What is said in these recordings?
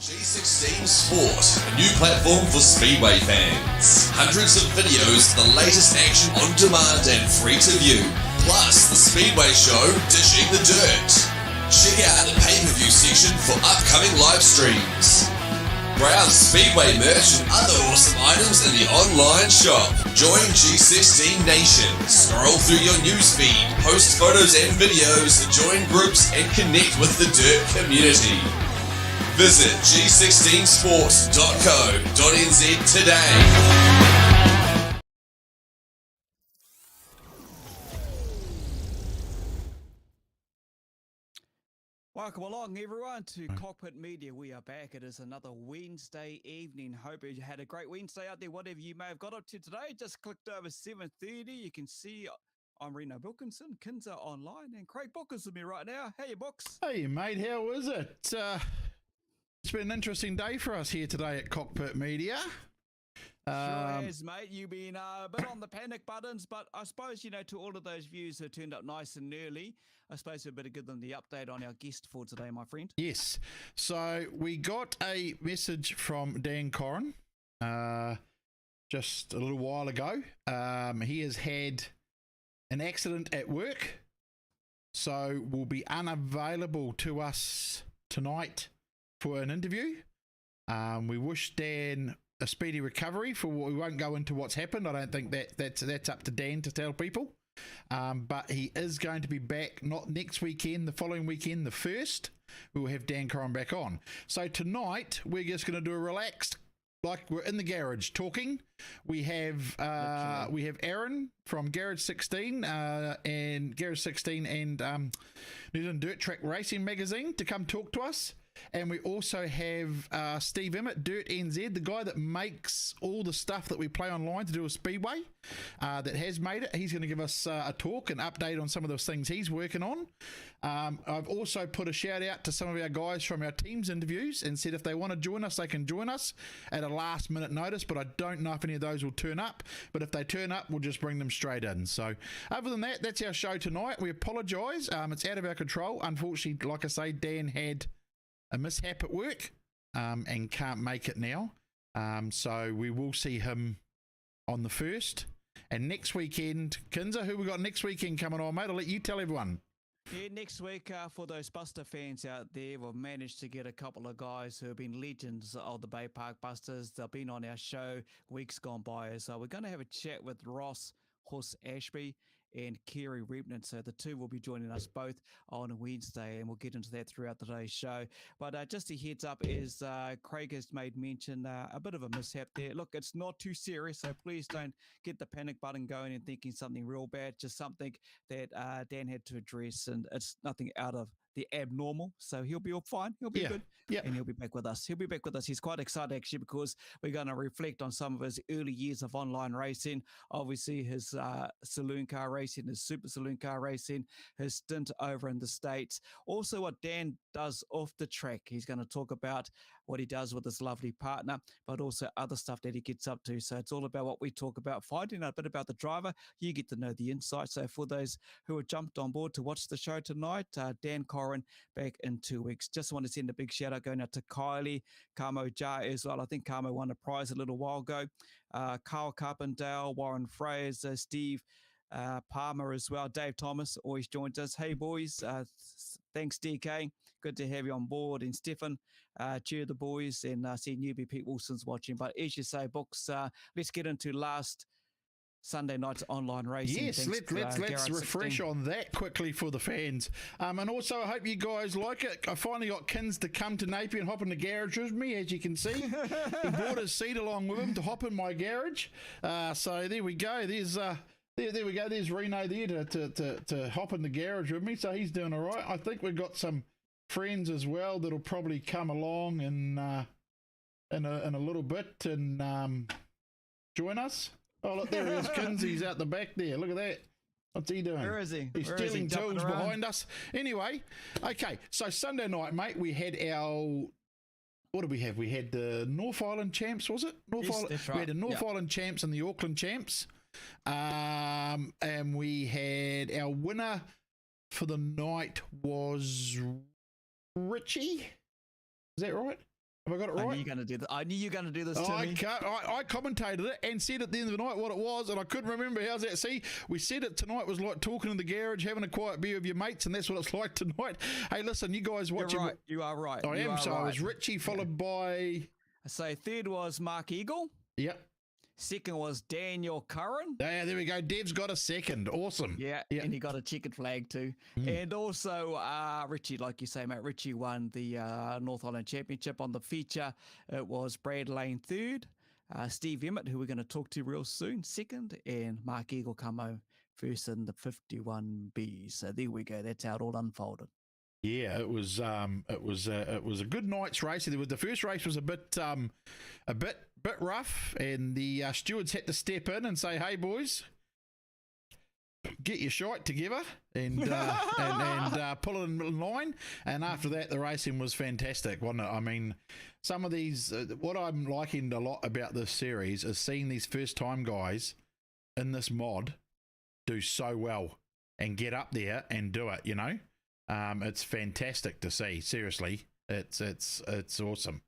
G16 Sport, a new platform for Speedway fans. Hundreds of videos, the latest action on demand and free to view. Plus, the Speedway show, Dishing the Dirt. Check out the pay-per-view section for upcoming live streams. Browse Speedway merch and other awesome items in the online shop. Join G16 Nation. Scroll through your newsfeed, post photos and videos, join groups and connect with the Dirt community. Visit g16sports.co.nz today. Welcome along, everyone, to Cockpit Media. We are back. It is another Wednesday evening. Hope you had a great Wednesday out there, whatever you may have got up to today. Just clicked over 7:30. You can see I'm Reno Wilkinson, Kinza online, and Craig Booker's with me right now. Hey, Books. Hey, mate, how is it? It's been an interesting day for us here today at Cockpit Media. Sure has, mate. You've been a bit on the panic buttons, but I suppose, to all of those views who turned up nice and early, I suppose we better give them the update on our guest for today, my friend. Yes. So we got a message from Dan Corrin just a little while ago. He has had an accident at work, so will be unavailable to us tonight for an interview. We wish Dan a speedy recovery. We won't go into what's happened. I don't think that's up to Dan to tell people. But he is going to be back, not next weekend, the following weekend, the 1st. We will have Dan Corrin back on. So tonight we're just going to do a relaxed, like we're in the garage talking. We have Aaron from Garage 16 and New Zealand Dirt Track Racing Magazine to come talk to us. And we also have Steve Emmett, Dirt NZ, the guy that makes all the stuff that we play online to do a Speedway, that has made it. He's going to give us a talk, an update on some of those things he's working on. I've also put a shout out to some of our guys from our team's interviews and said if they want to join us, they can join us at a last minute notice, but I don't know if any of those will turn up. But if they turn up, we'll just bring them straight in. So other than that, that's our show tonight. We apologise. It's out of our control. Unfortunately, like I say, Dan had a mishap at work and can't make it now. So we will see him on the 1st. And next weekend, Kinza, who we got next weekend coming on, mate? I'll let you tell everyone. Yeah, next week, for those Buster fans out there, we've managed to get a couple of guys who have been legends of the Bay Park Busters. They've been on our show weeks gone by. So we're going to have a chat with Ross Ashby and Kerry Rebnant. So the two will be joining us both on a Wednesday, and we'll get into that throughout today's show. But just a heads up is Craig has made mention a bit of a mishap there. Look, it's not too serious, so please don't get the panic button going and thinking something real bad, just something that Dan had to address, and it's nothing out of the abnormal, so he'll be all fine. He'll be good, and he'll be back with us. He'll be back with us. He's quite excited, actually, because we're going to reflect on some of his early years of online racing. Obviously, his saloon car racing, his super saloon car racing, his stint over in the States. Also, what Dan does off the track. He's going to talk about what he does with his lovely partner, but also other stuff that he gets up to. So it's all about what we talk about, finding out a bit about the driver. You get to know the insight. So for those who have jumped on board to watch the show tonight, Dan Corrin back in 2 weeks. Just want to send a big shout out going out to Kylie, Camo Jar as well. I think Camo won a prize a little while ago. Carl Carpendale, Warren Fraser, Steve Palmer as well. Dave Thomas always joins us. Hey boys, thanks DK. Good to have you on board. And Stefan, cheer the boys, and see newbie Pete Wilson's watching. But as you say, Books, let's get into last Sunday night's online racing. Yes, let's refresh on that quickly for the fans. And also, I hope you guys like it. I finally got Kins to come to Napier and hop in the garage with me, as you can see. He brought his seat along with him to hop in my garage. So there we go. There we go. There's Reno there to hop in the garage with me. So he's doing all right. I think we've got some friends as well that'll probably come along in a little bit and join us. Oh, look, there he is, Kinsey's out the back there. Look at that. What's he doing? Where is he? He's stealing tools behind us. Anyway, okay, so Sunday night, mate, we had our... What did we have? We had the North Island Champs, was it? That's right. We had the North Island Champs and the Auckland Champs. And we had our winner for the night was Richie. Is that right? Have I got it I knew right? you're going to do that. I knew you're going to do this, Oh, I Timmy. can't. I commentated it and said at the end of the night what it was, and I couldn't remember. How's that? See, we said it tonight was like talking in the garage, having a quiet beer with your mates, and that's what it's like tonight. Hey, listen, you guys You're watching. right. You are right. I You am. are So right. I was Richie, followed by. So third was Mark Eagle. Yep. Second was Daniel Curran. Yeah, there we go. Dev's got a second. Awesome. Yeah, and he got a checkered flag too. And also Richie, like you say, mate, Richie won the North Island Championship on the feature. It was Brad Lane third, Steve Emmett, who we're going to talk to real soon, second, and Mark Eagle come home first in the 51B. So there we go. That's how it all unfolded. Yeah, it was a good night's race. The first race was a bit rough, and the stewards had to step in and say, "Hey, boys, get your shite together and pull it in line." And after that, the racing was fantastic, wasn't it? I mean, some of these, what I'm liking a lot about this series is seeing these first-time guys in this mod do so well and get up there and do it. You know. It's fantastic to see. Seriously, it's awesome.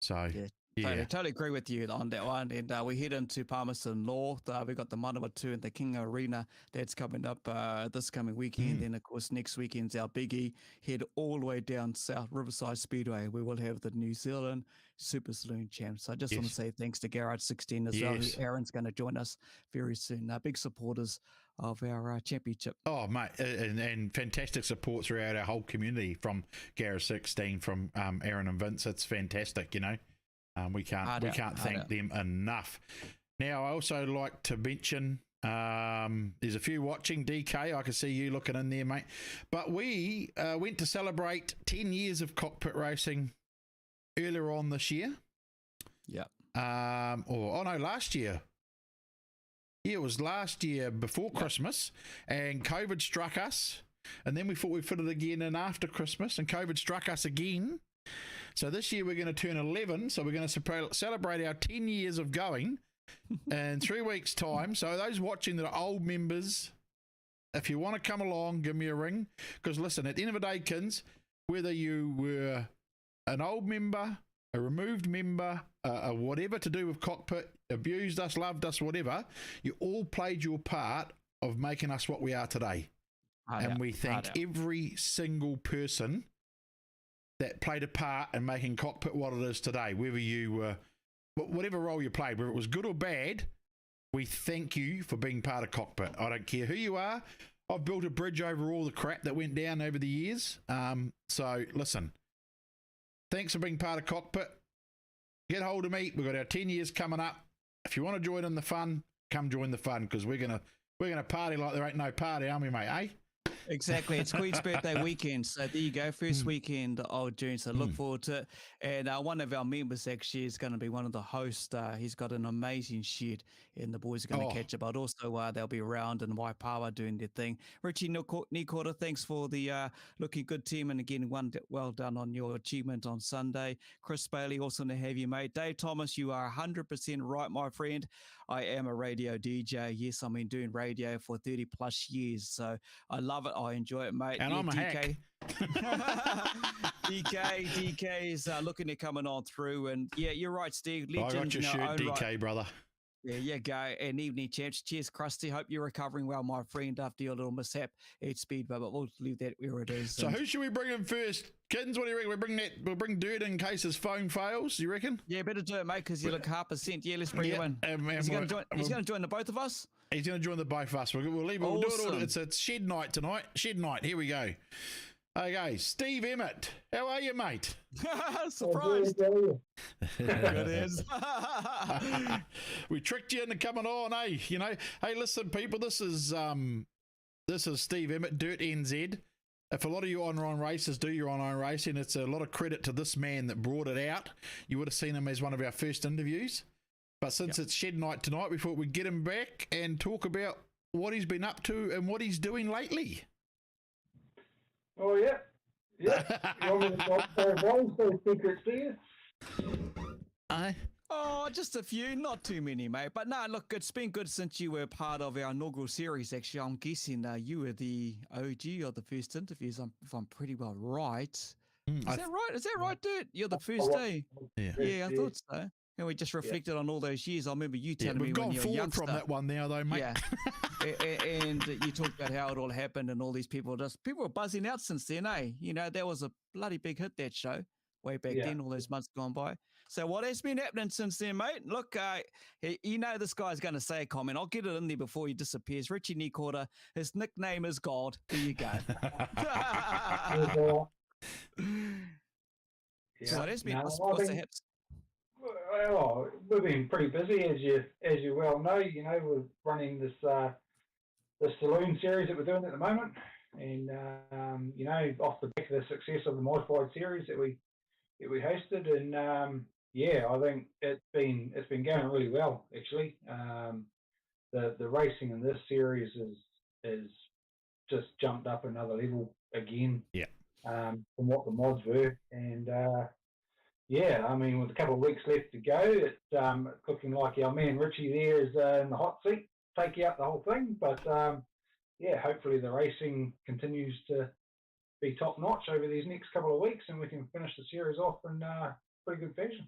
So yeah. Totally agree with you on that one. And we head into Palmerston North. We got the Manawatu and the King Arena that's coming up this coming weekend. And of course, next weekend's our biggie. Head all the way down south, Riverside Speedway. We will have the New Zealand Super Saloon Champs. So I just want to say thanks to Garage 16 as well. Aaron's going to join us very soon. Big supporters of our championship. Oh, mate, and fantastic support throughout our whole community from Garage 16, from Aaron and Vince. It's fantastic, you know. We can't thank them enough. Now, I also like to mention there's a few watching. DK, I can see you looking in there, mate. But we went to celebrate 10 years of cockpit racing earlier on this year. Yeah. Last year. Yeah, it was last year before Christmas, and COVID struck us, and then we thought we'd fit it again in after Christmas, and COVID struck us again. So this year we're going to turn 11, so we're going to celebrate our 10 years of going in 3 weeks' time. So those watching that are old members, if you want to come along, give me a ring, because listen, at the end of the day, kids, whether you were an old member, a removed member, whatever to do with cockpit, abused us, loved us, whatever, you all played your part of making us what we are today. We thank every single person that played a part in making cockpit what it is today. Whether you were, whatever role you played, whether it was good or bad, we thank you for being part of cockpit. I don't care who you are. I've built a bridge over all the crap that went down over the years. So listen, thanks for being part of cockpit. Get hold of me. We've got our 10 years coming up. If you want to join in the fun, come join the fun, because we're gonna party like there ain't no party, aren't we, mate? Eh? Exactly. It's Queen's birthday weekend. So there you go. First weekend of June. So look forward to it. And one of our members actually is going to be one of the hosts. He's got an amazing shed, and the boys are going to catch it. But also they'll be around in Waipawa doing their thing. Richie Nikota, thanks for the looking good team. And again, well done on your achievement on Sunday. Chris Bailey, awesome to have you, mate. Dave Thomas, you are 100% right, my friend. I am a radio DJ. Yes, I've been doing radio for 30 plus years. So I love it. I enjoy it, mate. And I'm a DK. DK is looking at coming on through. And yeah, you're right, Steve. Legend, I got your shirt, DK, right. Brother. There you go. And evening, champs. Cheers, Krusty. Hope you're recovering well, my friend, after your little mishap at Speedway, but we'll leave that where it is. So who should we bring in first? Kittens, what do you reckon? We'll bring Dirt in case his phone fails, you reckon? Yeah, better do it, mate, because you look 0.5%. Yeah, let's bring him in. He's going to join the both of us? He's going to join the both of us. We'll leave it. We'll do it all. It's shed night tonight. Shed night. Here we go. Okay, Steve Emmett. How are you, mate? Surprised. Good as. We tricked you into coming on, eh? You know. Hey, listen, people. This is Steve Emmett, Dirt NZ. If a lot of you online racers do your online racing, it's a lot of credit to this man that brought it out. You would have seen him as one of our first interviews. But since it's shed night tonight, we thought we'd get him back and talk about what he's been up to and what he's doing lately. Oh, yeah. Yeah. You want me to talk for a while, so secrets to you? Oh, just a few, not too many, mate. But no, look, it's been good since you were part of our inaugural series, actually. I'm guessing you were the OG of the first interviews, if I'm pretty well right. Is that right? Is that right, dude? You're the first day. Yeah, I thought so. And we just reflected on all those years. I remember you telling me we've when gone you were a forward youngster. from that one now, though, mate. Yeah. And you talked about how it all happened and all these people were buzzing out since then, eh? You know, that was a bloody big hit, that show, way back then, all those months gone by. So what has been happening since then, mate? Look, you know this guy's going to say a comment. I'll get it in there before he disappears. Richie Nikota, his nickname is God. There you go. So what has been, what's the hips? Well, we've been pretty busy, as you well know. You know, we're running this the saloon series that we're doing at the moment, and you know, off the back of the success of the modified series that we hosted, and I think it's been going really well, actually. The racing in this series is just jumped up another level again. Yeah. From what the mods were, and I mean, with a couple of weeks left to go, it's looking like our man Richie there is in the hot seat, take out the whole thing. But hopefully the racing continues to be top notch over these next couple of weeks, and we can finish the series off in pretty good fashion.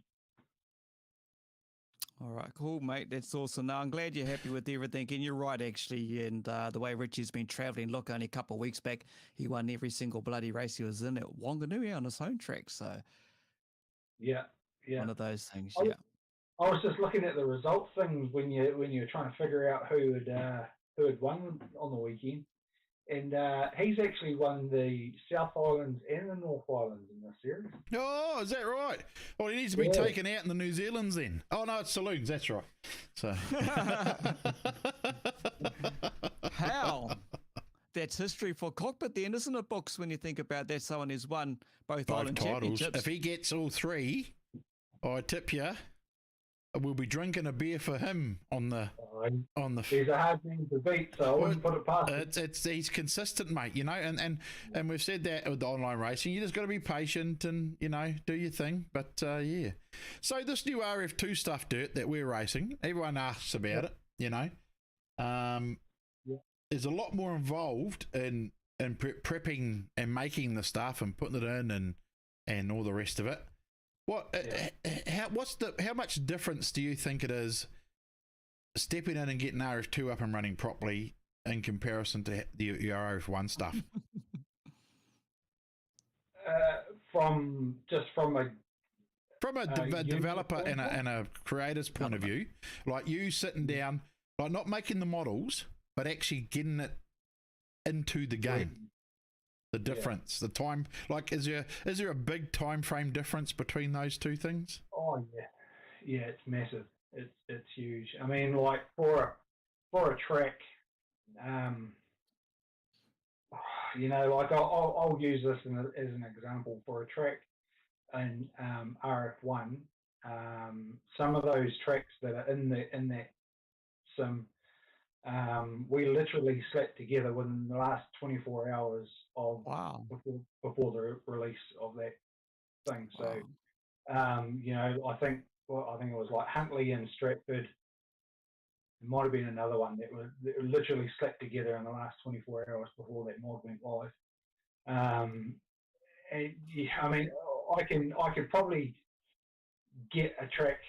All right, cool, mate. That's awesome. Now, I'm glad you're happy with everything. And you're right, actually. And the way Richie's been traveling, look, only a couple of weeks back, he won every single bloody race he was in at Wanganui on his home track. So, yeah. One of those things, I was just looking at the results things when you're trying to figure out who had won on the weekend. And he's actually won the South Islands and the North Islands in this series. Oh, is that right? Well, he needs to be taken out in the New Zealands then. Oh, no, it's saloons. That's right. So how? That's history for cockpit then, isn't it, Books, when you think about that? Someone who's won both island titles. championships. If he gets all three, I tip you, we'll be drinking a beer for him on the. He's a hard man to beat, so I wouldn't put it past him. He's consistent, mate. You know, and we've said that with the online racing, you just got to be patient and do your thing. But yeah, so this new RF2 stuff, Dirt, that we're racing, everyone asks about it. You know, there's a lot more involved in prepping and making the stuff and putting it in and all the rest of it. How much difference do you think it is stepping in and getting RF2 up and running properly in comparison to your RF1 stuff? From a developer and a creator's point of view, like you sitting down, like not making the models, but actually getting it into the game. The difference, the time, like is there a big time frame difference between those two things? Oh yeah, it's massive. It's huge. I mean, like for a track, like I'll use this as an example. For a track in RF1, some of those tracks that are in that sim, we literally slept together within the last 24 hours of before the release of that thing. So, I think it was like Huntley and Stratford. It might have been another one that were literally slept together in the last 24 hours before that mod went live. I mean, I could probably get a track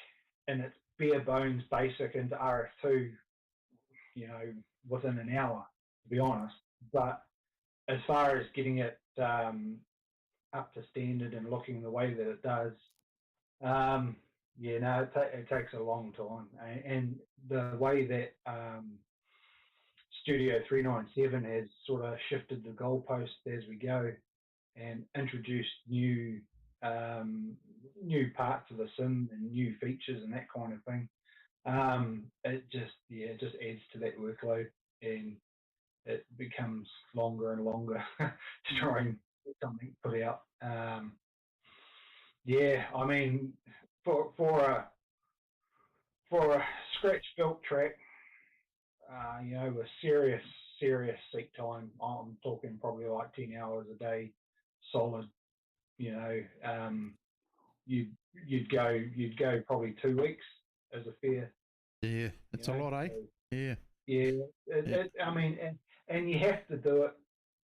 in its bare bones basic into RF2, within an hour, to be honest. But as far as getting it up to standard and looking the way that it does, it takes a long time. And the way that Studio 397 has sort of shifted the goalposts as we go and introduced new parts of the sim and new features and that kind of thing. It just adds to that workload, and it becomes longer and longer to try and get something put out. I mean, for a scratch built track, with serious seat time, I'm talking probably like 10 hours a day, solid. You'd go probably 2 weeks as a fair. Yeah, it's a lot, eh? Yeah. I mean, and you have to do it.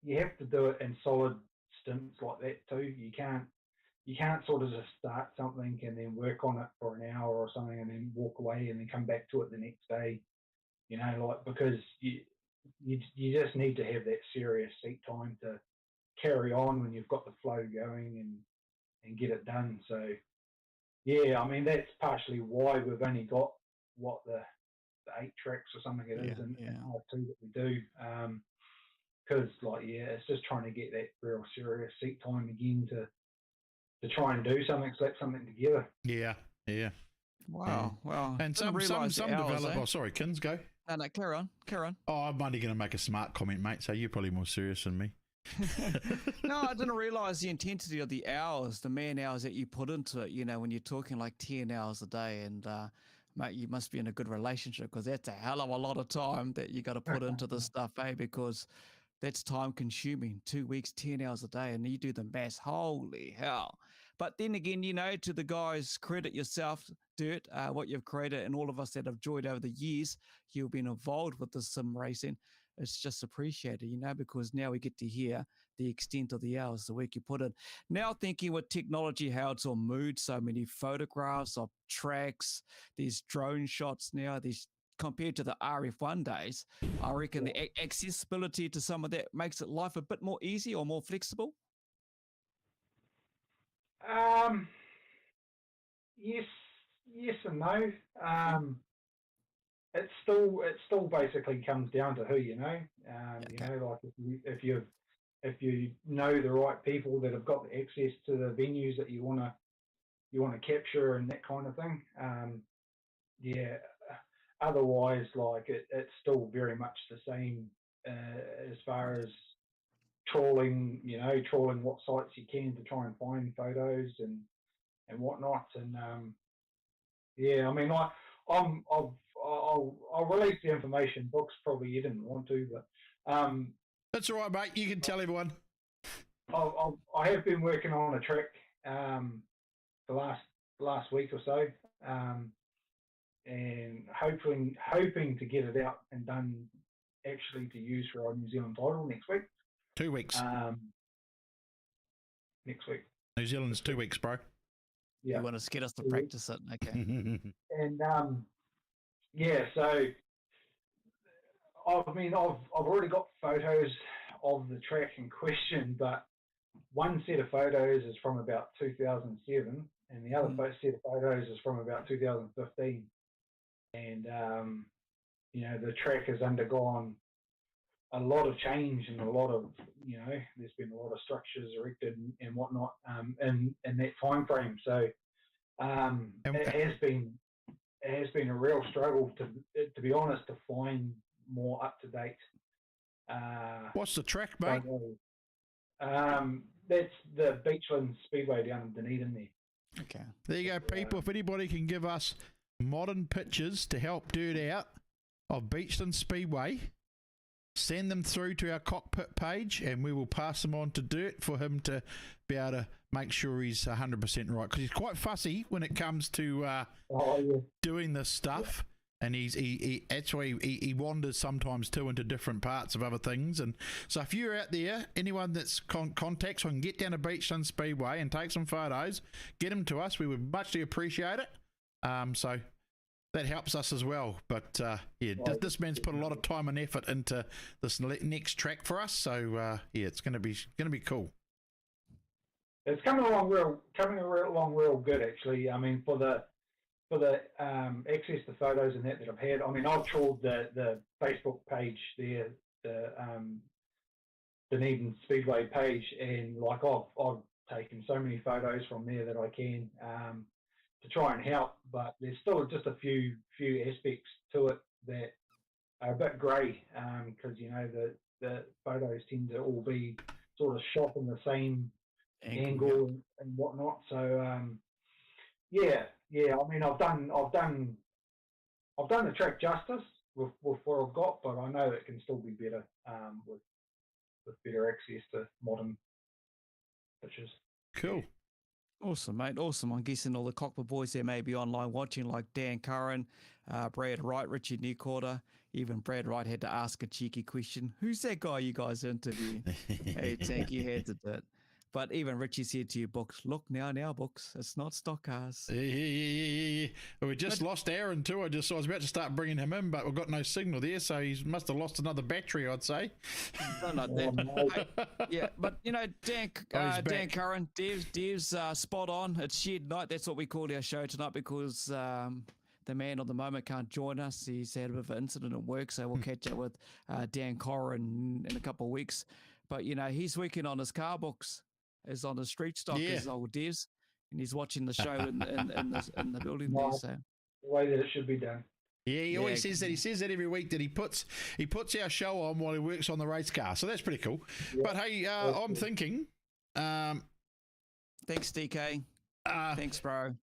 You have to do it in solid stints like that too. You can't you can't sort of just start something and then work on it for an hour or something and then walk away and then come back to it the next day. Like because you just need to have that serious seat time to carry on when you've got the flow going and get it done. So yeah, I mean that's partially why we've only got the 8 tracks or something it is in R2 that we do. Because it's just trying to get that real serious seat time again to try and do something, slap something together. Yeah. Wow. And some develop. Oh, sorry, Kins, go. No, carry on. Oh, I'm only going to make a smart comment, mate. So you're probably more serious than me. No, I didn't realize the intensity of the hours, the man hours that you put into it. When you're talking like 10 hours a day, and mate, you must be in a good relationship because that's a hell of a lot of time that you got to put into this stuff, because that's time consuming. 2 weeks, 10 hours a day, and you do the maths. Holy hell. But then again, to the guys, credit yourself, Dirt, what you've created, and all of us that have joined over the years, you've been involved with the sim racing. It's just appreciated, because now we get to hear the extent of the hours, the work you put in. Now thinking with technology, how it's all moved, so many photographs of tracks, these drone shots now, these compared to the RF1 days, I reckon the accessibility to some of that makes it life a bit more easy or more flexible. Yes and no. It still basically comes down to who you know. Like if you know the right people that have got the access to the venues that you want to capture and that kind of thing. Otherwise, like it's still very much the same as far as trawling what sites you can to try and find photos and whatnot. And I mean, I'll release the information. Books probably you didn't want to, but that's all right, mate. You can tell everyone. I have been working on a track the last week or so, and hoping to get it out and done actually to use for our New Zealand title next week. 2 weeks. Next week. New Zealand's 2 weeks, bro. Yeah. You want to get us to practice it, okay? And so I mean, I've already got photos of the track in question, but one set of photos is from about 2007, and the other set of photos is from about 2015. And the track has undergone a lot of change and a lot of there's been a lot of structures erected and whatnot in that time frame. So it has been a real struggle to be honest to find more up to date. What's the track, mate? That's the Beachland Speedway down in Dunedin there. Okay, there you go, people. If anybody can give us modern pictures to help Dirt out of Beachland Speedway, send them through to our cockpit page and we will pass them on to Dirt for him to be able to make sure he's 100% right, because he's quite fussy when it comes to doing this stuff. And he actually wanders sometimes too into different parts of other things. And so if you're out there, anyone that's contacts, can get down to Beachland Speedway and take some photos, get them to us. We would muchly appreciate it. So that helps us as well. But this man's put a lot of time and effort into this next track for us. So it's going to be cool. It's coming along real good actually. I mean, for the access to photos and that I've had. I mean, I've trawled the Facebook page there, the Dunedin Speedway page, and like I've taken so many photos from there that I can to try and help. But there's still just a few aspects to it that are a bit grey because the photos tend to all be sort of shot in the same angle and whatnot. So I mean, I've done the track justice with what I've got, but I know it can still be better with better access to modern pictures. Cool. Awesome, mate. Awesome. I'm guessing all the cockpit boys there may be online watching, like Dan Curran, Brad Wright, Richie Nearquarter. Even Brad Wright had to ask a cheeky question. Who's that guy you guys interview? Hey, Tank, you had to do it. But even Richie said to you, Books, look now, Books, it's not stock cars. Yeah. Well, we just lost Aaron too. I was about to start bringing him in, but we've got no signal there, so he must have lost another battery, I'd say. Something like that. Hey, yeah, but Dan, Dan Curran, Dev's spot on. It's shed night. That's what we call our show tonight because the man at the moment can't join us. He's had a bit of an incident at work, so we'll catch up with Dan Curran in a couple of weeks. But he's working on his car books. Is on the street stock as old Devs, and he's watching the show in the building there. So the way that it should be done. Yeah, he always says that. He says that every week that he puts our show on while he works on the race car. So that's pretty cool. Yeah. But hey, I'm thinking. Thanks, DK. Thanks, bro.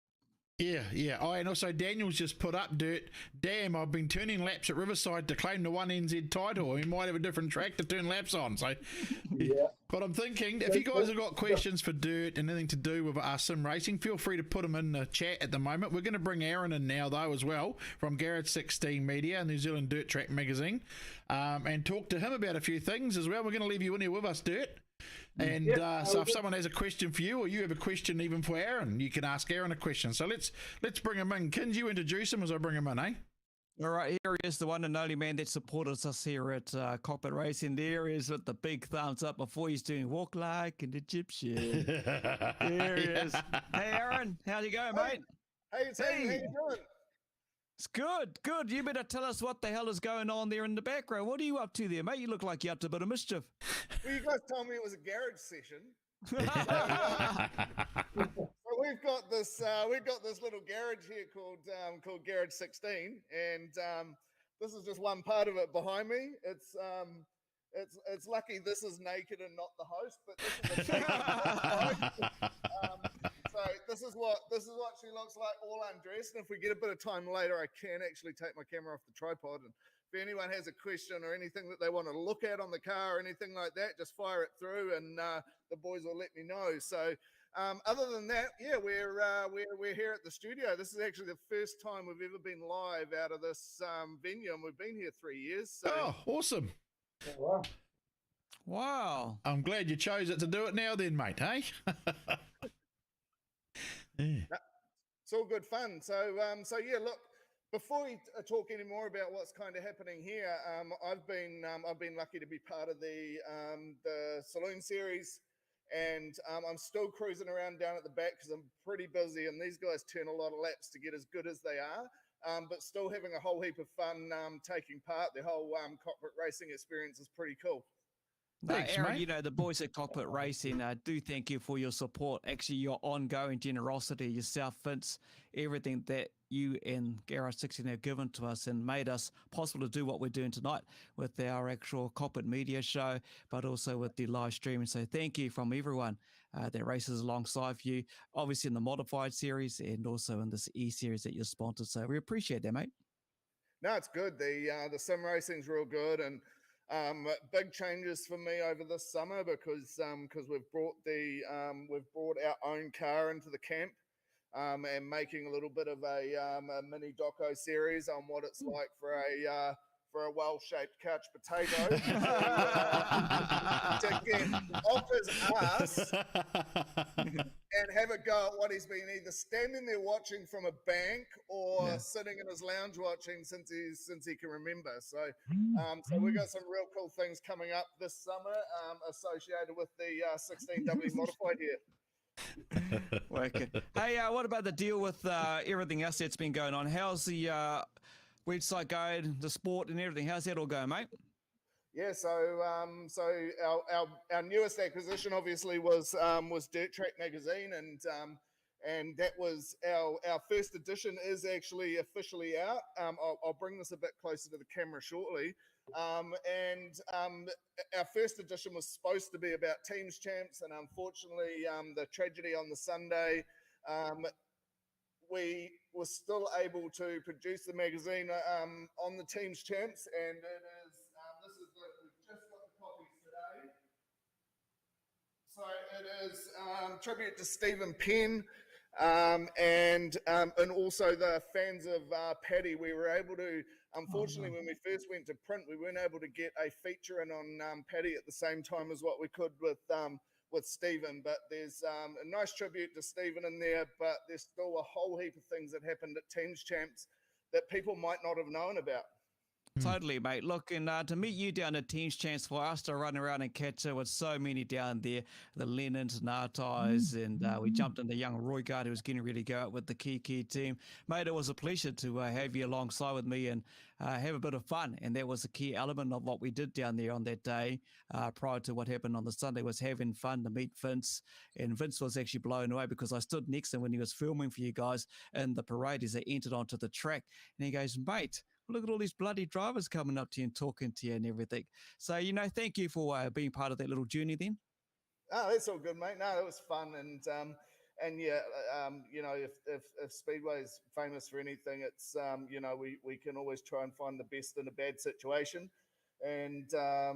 Yeah. Oh, and also Daniel's just put up Dirt. Damn, I've been turning laps at Riverside to claim the 1NZ title. We might have a different track to turn laps on. So, But I'm thinking, if you guys have got questions for Dirt and anything to do with sim racing, feel free to put them in the chat at the moment. We're going to bring Aaron in now, though, as well, from Garage 16 Media, New Zealand Dirt Track Magazine, and talk to him about a few things as well. We're going to leave you in here with us, Dirt. And so if someone has a question for you or you have a question even for Aaron, you can ask Aaron a question. So let's bring him in. Can you introduce him as I bring him in, eh? All right, here he is, the one and only man that supported us here at Cockpit Racing. There he is with the big thumbs up before he's doing Walk Like an Egyptian. There he is. Hey, Aaron, how's it going, mate? Hey, how you doing? It's good. You better tell us what the hell is going on there in the background. What are you up to there, mate? You look like you're up to a bit of mischief. Well, you guys told me it was a garage session. So we've got this little garage here called Garage 16, and this is just one part of it behind me. It's lucky this is naked and not the host, but this is a naked so this is what she looks like all undressed. And if we get a bit of time later, I can actually take my camera off the tripod. And if anyone has a question or anything that they want to look at on the car or anything like that, just fire it through, and the boys will let me know. So other than that, we're here at the studio. This is actually the first time we've ever been live out of this venue, and we've been here 3 years. So. Oh, awesome! Wow! I'm glad you chose it to do it now, then, mate. Hey. Yeah. It's all good fun. So look, before we talk any more about what's kind of happening here, I've been lucky to be part of the Saloon Series, and I'm still cruising around down at the back because I'm pretty busy, and these guys turn a lot of laps to get as good as they are, but still having a whole heap of fun taking part. The whole cockpit racing experience is pretty cool. Thanks, Aaron, mate. The boys at Cockpit Racing do thank you for your support, actually your ongoing generosity, yourself, Vince, everything that you and Garage 16 have given to us and made us possible to do what we're doing tonight with our actual Cockpit media show, but also with the live streaming. So thank you from everyone that races alongside you, obviously in the modified series and also in this E-series that you're sponsored. So we appreciate that, mate. No, it's good. The sim racing's real good, and big changes for me over this summer because we've brought our own car into the camp, and making a little bit of a mini doco series on what it's like for a well-shaped couch potato to get off his ass and have a go at what he's been either standing there watching from a bank or sitting in his lounge watching since he can remember. So we've got some real cool things coming up this summer associated with the 16W modified here. Okay. Hey, what about the deal with everything else that's been going on? How's the website going, the sport and everything? How's that all going, mate? Yeah, so our newest acquisition obviously was Dirt Track Magazine, and that was our first edition is actually officially out. I'll bring this a bit closer to the camera shortly. And our first edition was supposed to be about Teams Champs, and unfortunately, the tragedy on the Sunday, we were still able to produce the magazine on the Teams Champs, and it is we've just got the copies today. So it is tribute to Stephen Penn, and also the fans of Paddy. We were able to, unfortunately, when we first went to print, we weren't able to get a feature in on Paddy at the same time as what we could with Stephen. But there's a nice tribute to Stephen in there, but there's still a whole heap of things that happened at Teams Champs that people might not have known about. Totally, mate. Look, and to meet you down at Teams Chance, for us to run around and catch it with so many down there, the Lennons, Natais, and we jumped into young Roy Gard, who was getting ready to go out with the Kiki team. Mate, it was a pleasure to have you alongside with me and have a bit of fun. And that was a key element of what we did down there on that day prior to what happened on the Sunday, was having fun to meet Vince. And Vince was actually blown away because I stood next to him when he was filming for you guys in the parade as they entered onto the track. And he goes, mate, look at all these bloody drivers coming up to you and talking to you and everything. So, thank you for being part of that little journey then. Oh, that's all good, mate. No, it was fun. And yeah, if Speedway is famous for anything, it's, we can always try and find the best in a bad situation. And so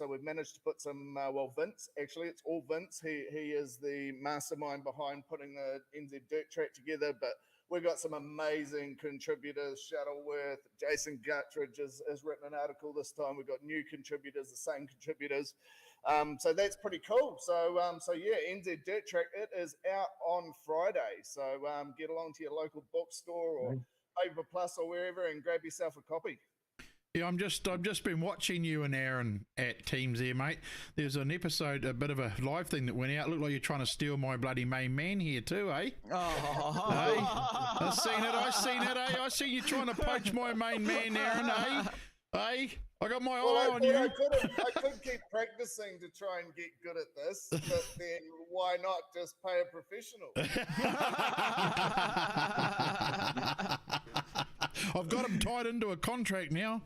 we've managed to put some, Vince, actually, it's all Vince. He is the mastermind behind putting the NZ Dirt Track together, but we've got some amazing contributors. Shuttleworth, Jason Guttridge has written an article this time. We've got new contributors, the same contributors. So that's pretty cool. So yeah, NZ Dirt Track, it is out on Friday. So get along to your local bookstore or Paper Plus or wherever and grab yourself a copy. Yeah, I've just been watching you and Aaron at Teams there, mate. There's an episode, a bit of a live thing that went out. Looked like you're trying to steal my bloody main man here too, eh? Oh. Hey, I seen it, eh? I seen you trying to poach my main man, Aaron, eh? Hey, I got my eye on you. I could keep practicing to try and get good at this, but then why not just pay a professional? I've got him tied into a contract now.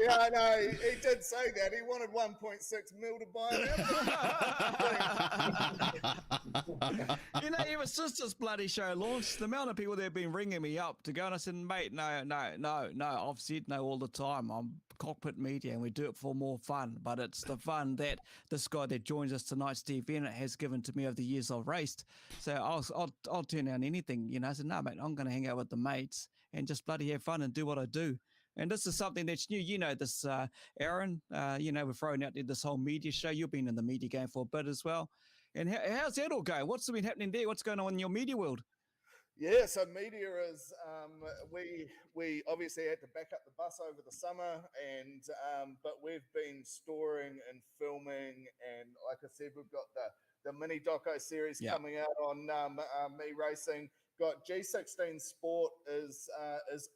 Yeah, I know. He did say that. He wanted 1.6 mil to buy him. Ever since this bloody show launched, the amount of people that have been ringing me up to go, and I said, mate, no. I've said no all the time. I'm cockpit media and we do it for more fun, but it's the fun that this guy that joins us tonight, Steve Bennett, has given to me over the years I've raced. So I'll turn down anything, I said, no, mate, I'm going to hang out with the mates and just bloody have fun and do what I do. And this is something that's new. This, Aaron, we're throwing out there this whole media show. You've been in the media game for a bit as well. And how's that all going? What's been happening there? What's going on in your media world? Yeah, so media is, we obviously had to back up the bus over the summer, and but we've been storing and filming, and like I said, we've got the mini doco series coming out on me racing. Got G16 Sport is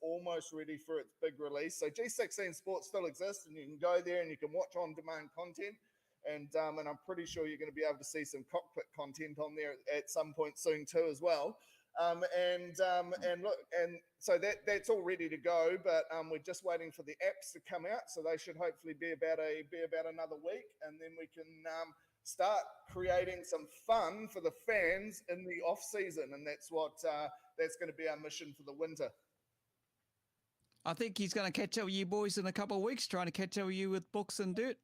almost ready for its big release. So G16 Sport still exists, and you can go there and you can watch on-demand content. And I'm pretty sure you're going to be able to see some cockpit content on there at some point soon too as well. And so that's all ready to go, but we're just waiting for the apps to come out. So they should hopefully be about another week, and then we can start creating some fun for the fans in the off season, and that's going to be our mission for the winter. I think he's going to catch up with you boys in a couple of weeks, trying to catch up with you with books and dirt.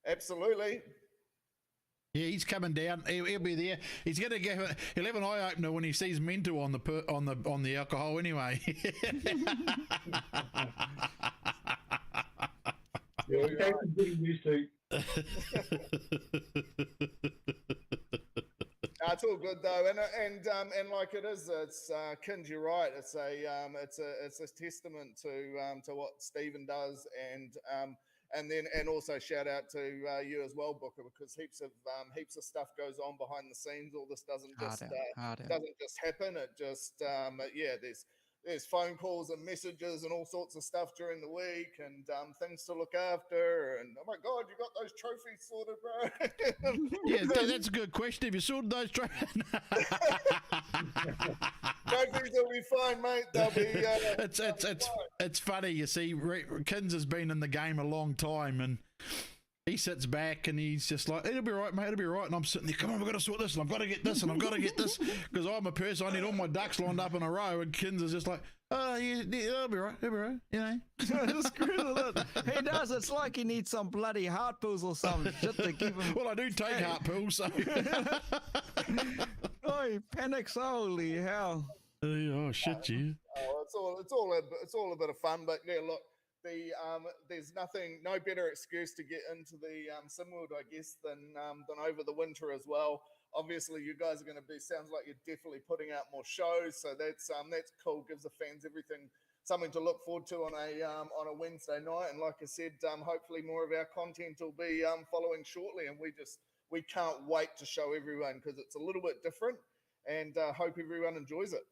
Absolutely. Yeah, he's coming down. He'll be there. He's going to he'll have an eye opener when he sees Mento on the alcohol anyway. Yeah, that's getting used to. It's all good though, and like it is, it's Kinj, you're right. It's a testament to what Stephen does, and also shout out to you as well, Booker, because heaps of stuff goes on behind the scenes. All this doesn't just happen. It just there's phone calls and messages and all sorts of stuff during the week, and things to look after. And oh my God, you got those trophies sorted, bro? Yeah, that's a good question. Have you sorted those trophies? Trophies will be fine, mate. They'll be. It's funny. You see, Kins has been in the game a long time, and he sits back and he's just like, it'll be right, mate, it'll be right. And I'm sitting there, come on, we've got to sort this, and I've got to get this, and I've got to get this, because I'm a person, I need all my ducks lined up in a row. And Kins is just like, oh, yeah, it'll be right, Screw it. He does. It's like he needs some bloody heart pills or something just to give him. Well, I do take heart pills, so. Oh, he panics. Holy hell. Oh, shit, you. It's all a bit of fun, but yeah, look, there's no better excuse to get into the sim world, I guess, than over the winter as well. Obviously, you guys are going to sounds like you're definitely putting out more shows, so that's cool. Gives the fans something to look forward to on a Wednesday night. And like I said, hopefully more of our content will be following shortly. And we can't wait to show everyone because it's a little bit different, and hope everyone enjoys it.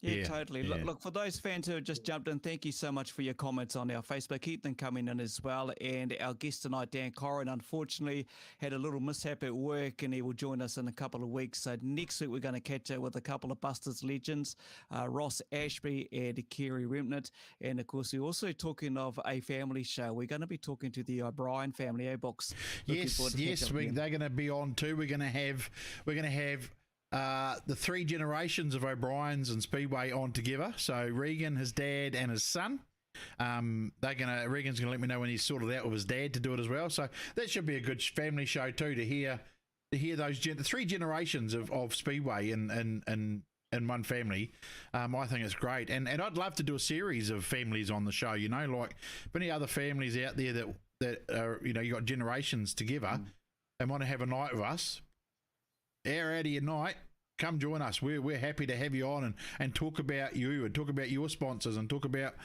Yeah, totally. Yeah. Look, for those fans who have just jumped in, thank you so much for your comments on our Facebook. Keep them coming in as well. And our guest tonight, Dan Corrin, unfortunately had a little mishap at work, and he will join us in a couple of weeks. So next week, we're going to catch up with a couple of Busters legends, Ross Ashby and Kerry Remnant. And of course, we're also talking of a family show. We're going to be talking to the O'Brien family, Box. Yes, they're going to be on too. We're going to have the three generations of O'Briens and Speedway on together. So Regan, his dad, and his son. Regan's gonna let me know when he's sorted out with his dad to do it as well. So that should be a good family show too, to hear those the three generations of Speedway in one family. I think it's great, and I'd love to do a series of families on the show. You know, like any other families out there that are, you know, you got generations together and want to have a night with us. Hour out of your night, come join us. We're happy to have you on and talk about you and talk about your sponsors and talk about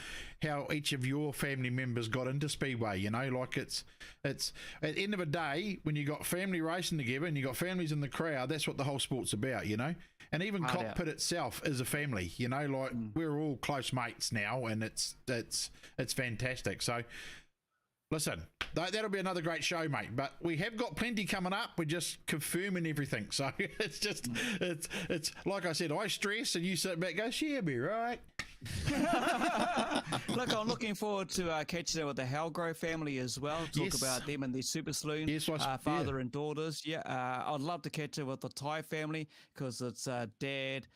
how each of your family members got into Speedway. You know, like it's at the end of the day, when you got family racing together and you got families in the crowd, that's what the whole sport's about, you know. And even Cockpit itself is a family, you know, like we're all close mates now, and it's fantastic. So listen, that'll be another great show, mate. But we have got plenty coming up. We're just confirming everything. So it's like I said, I stress and you sit back and go, she'll be right. Look, I'm looking forward to catching up with the Halgrove family as well. Talk about them and their super saloon, father and daughters. Yeah, I'd love to catch up with the Thai family because it's dad,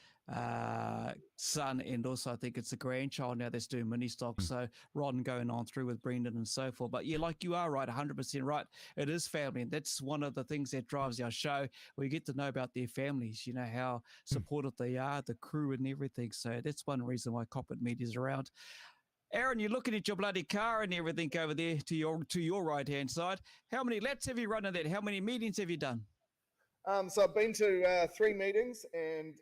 son, and also I think it's a grandchild now that's doing mini stock. So Ron going on through with Brendan and so forth. But yeah, like you are right, 100% right. It is family, and that's one of the things that drives our show. We get to know about their families, you know, how supportive they are, the crew and everything. So that's one reason why Cockpit Media's around. Aaron, you're looking at your bloody car and everything over there to your right hand side. How many laps have you run in that? How many meetings have you done? So I've been to 3 meetings, and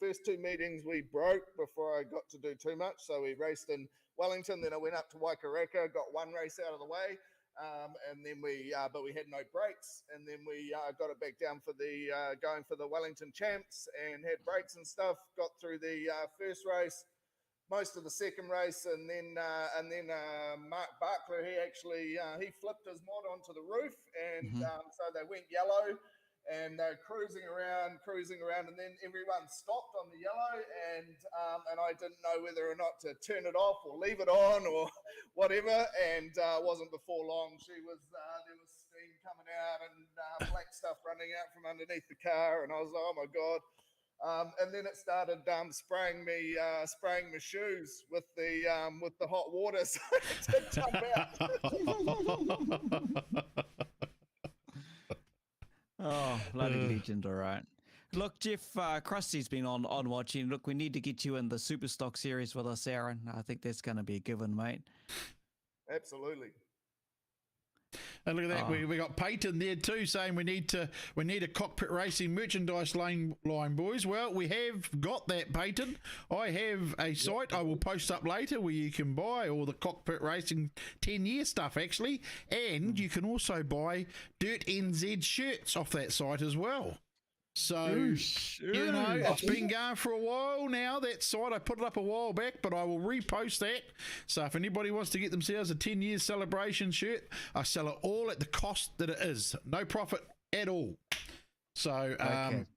first 2 meetings we broke before I got to do too much. So we raced in Wellington, then I went up to Waikareka, got 1 race out of the way, and then but we had no brakes, and then we got it back down for going for the Wellington Champs and had brakes and stuff. Got through the first race, most of the second race, and then Mark Barkler, he flipped his mod onto the roof, and so they went yellow. And they're cruising around, and then everyone stopped on the yellow, and I didn't know whether or not to turn it off or leave it on or whatever. And it wasn't before long there was steam coming out and black stuff running out from underneath the car, and I was like, oh my god! And then it started spraying my shoes with the hot water, so I did jump out. Oh, bloody legend, all right. Look, Jeff, Krusty's been on watching. Look, we need to get you in the Super Stock series with us, Aaron. I think that's going to be a given, mate. Absolutely. And look at that, we got Peyton there too, saying we need a Cockpit Racing merchandise line, boys. Well, we have got that, Peyton. I have a site I will post up later where you can buy all the Cockpit Racing 10-year stuff, actually, and you can also buy Dirt NZ shirts off that site as well. So, you know, it's been going for a while now, that site. I put it up a while back, but I will repost that. So if anybody wants to get themselves a 10-year celebration shirt, I sell it all at the cost that it is. No profit at all. So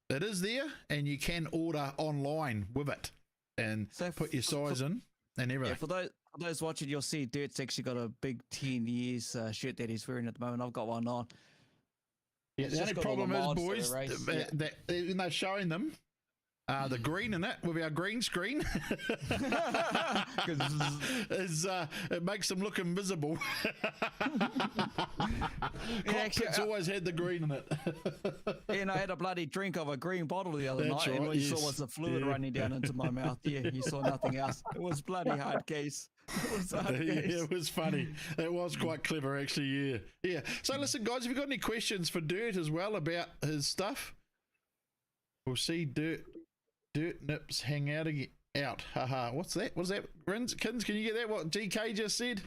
it is there, and you can order online with it and put your size in and everything. Yeah, for those watching, you'll see Dirt's actually got a big 10 years shirt that he's wearing at the moment. I've got one on. Yeah, the only problem is, boys, that when they're showing them the green in it with our green screen, it makes them look invisible. Cockpit's always had the green in it. And I had a bloody drink of a green bottle the other night, and all you saw was the fluid running down into my mouth. Yeah, you saw nothing else. It was bloody hard case. It was Yeah, hard, guys. it was funny. It was quite clever, actually. Yeah, yeah. So listen, guys, have you got any questions for Dirt as well about his stuff? We'll see Dirt nips hang out again. Haha. What's that? What's that? Kins, can you get that? What GK just said?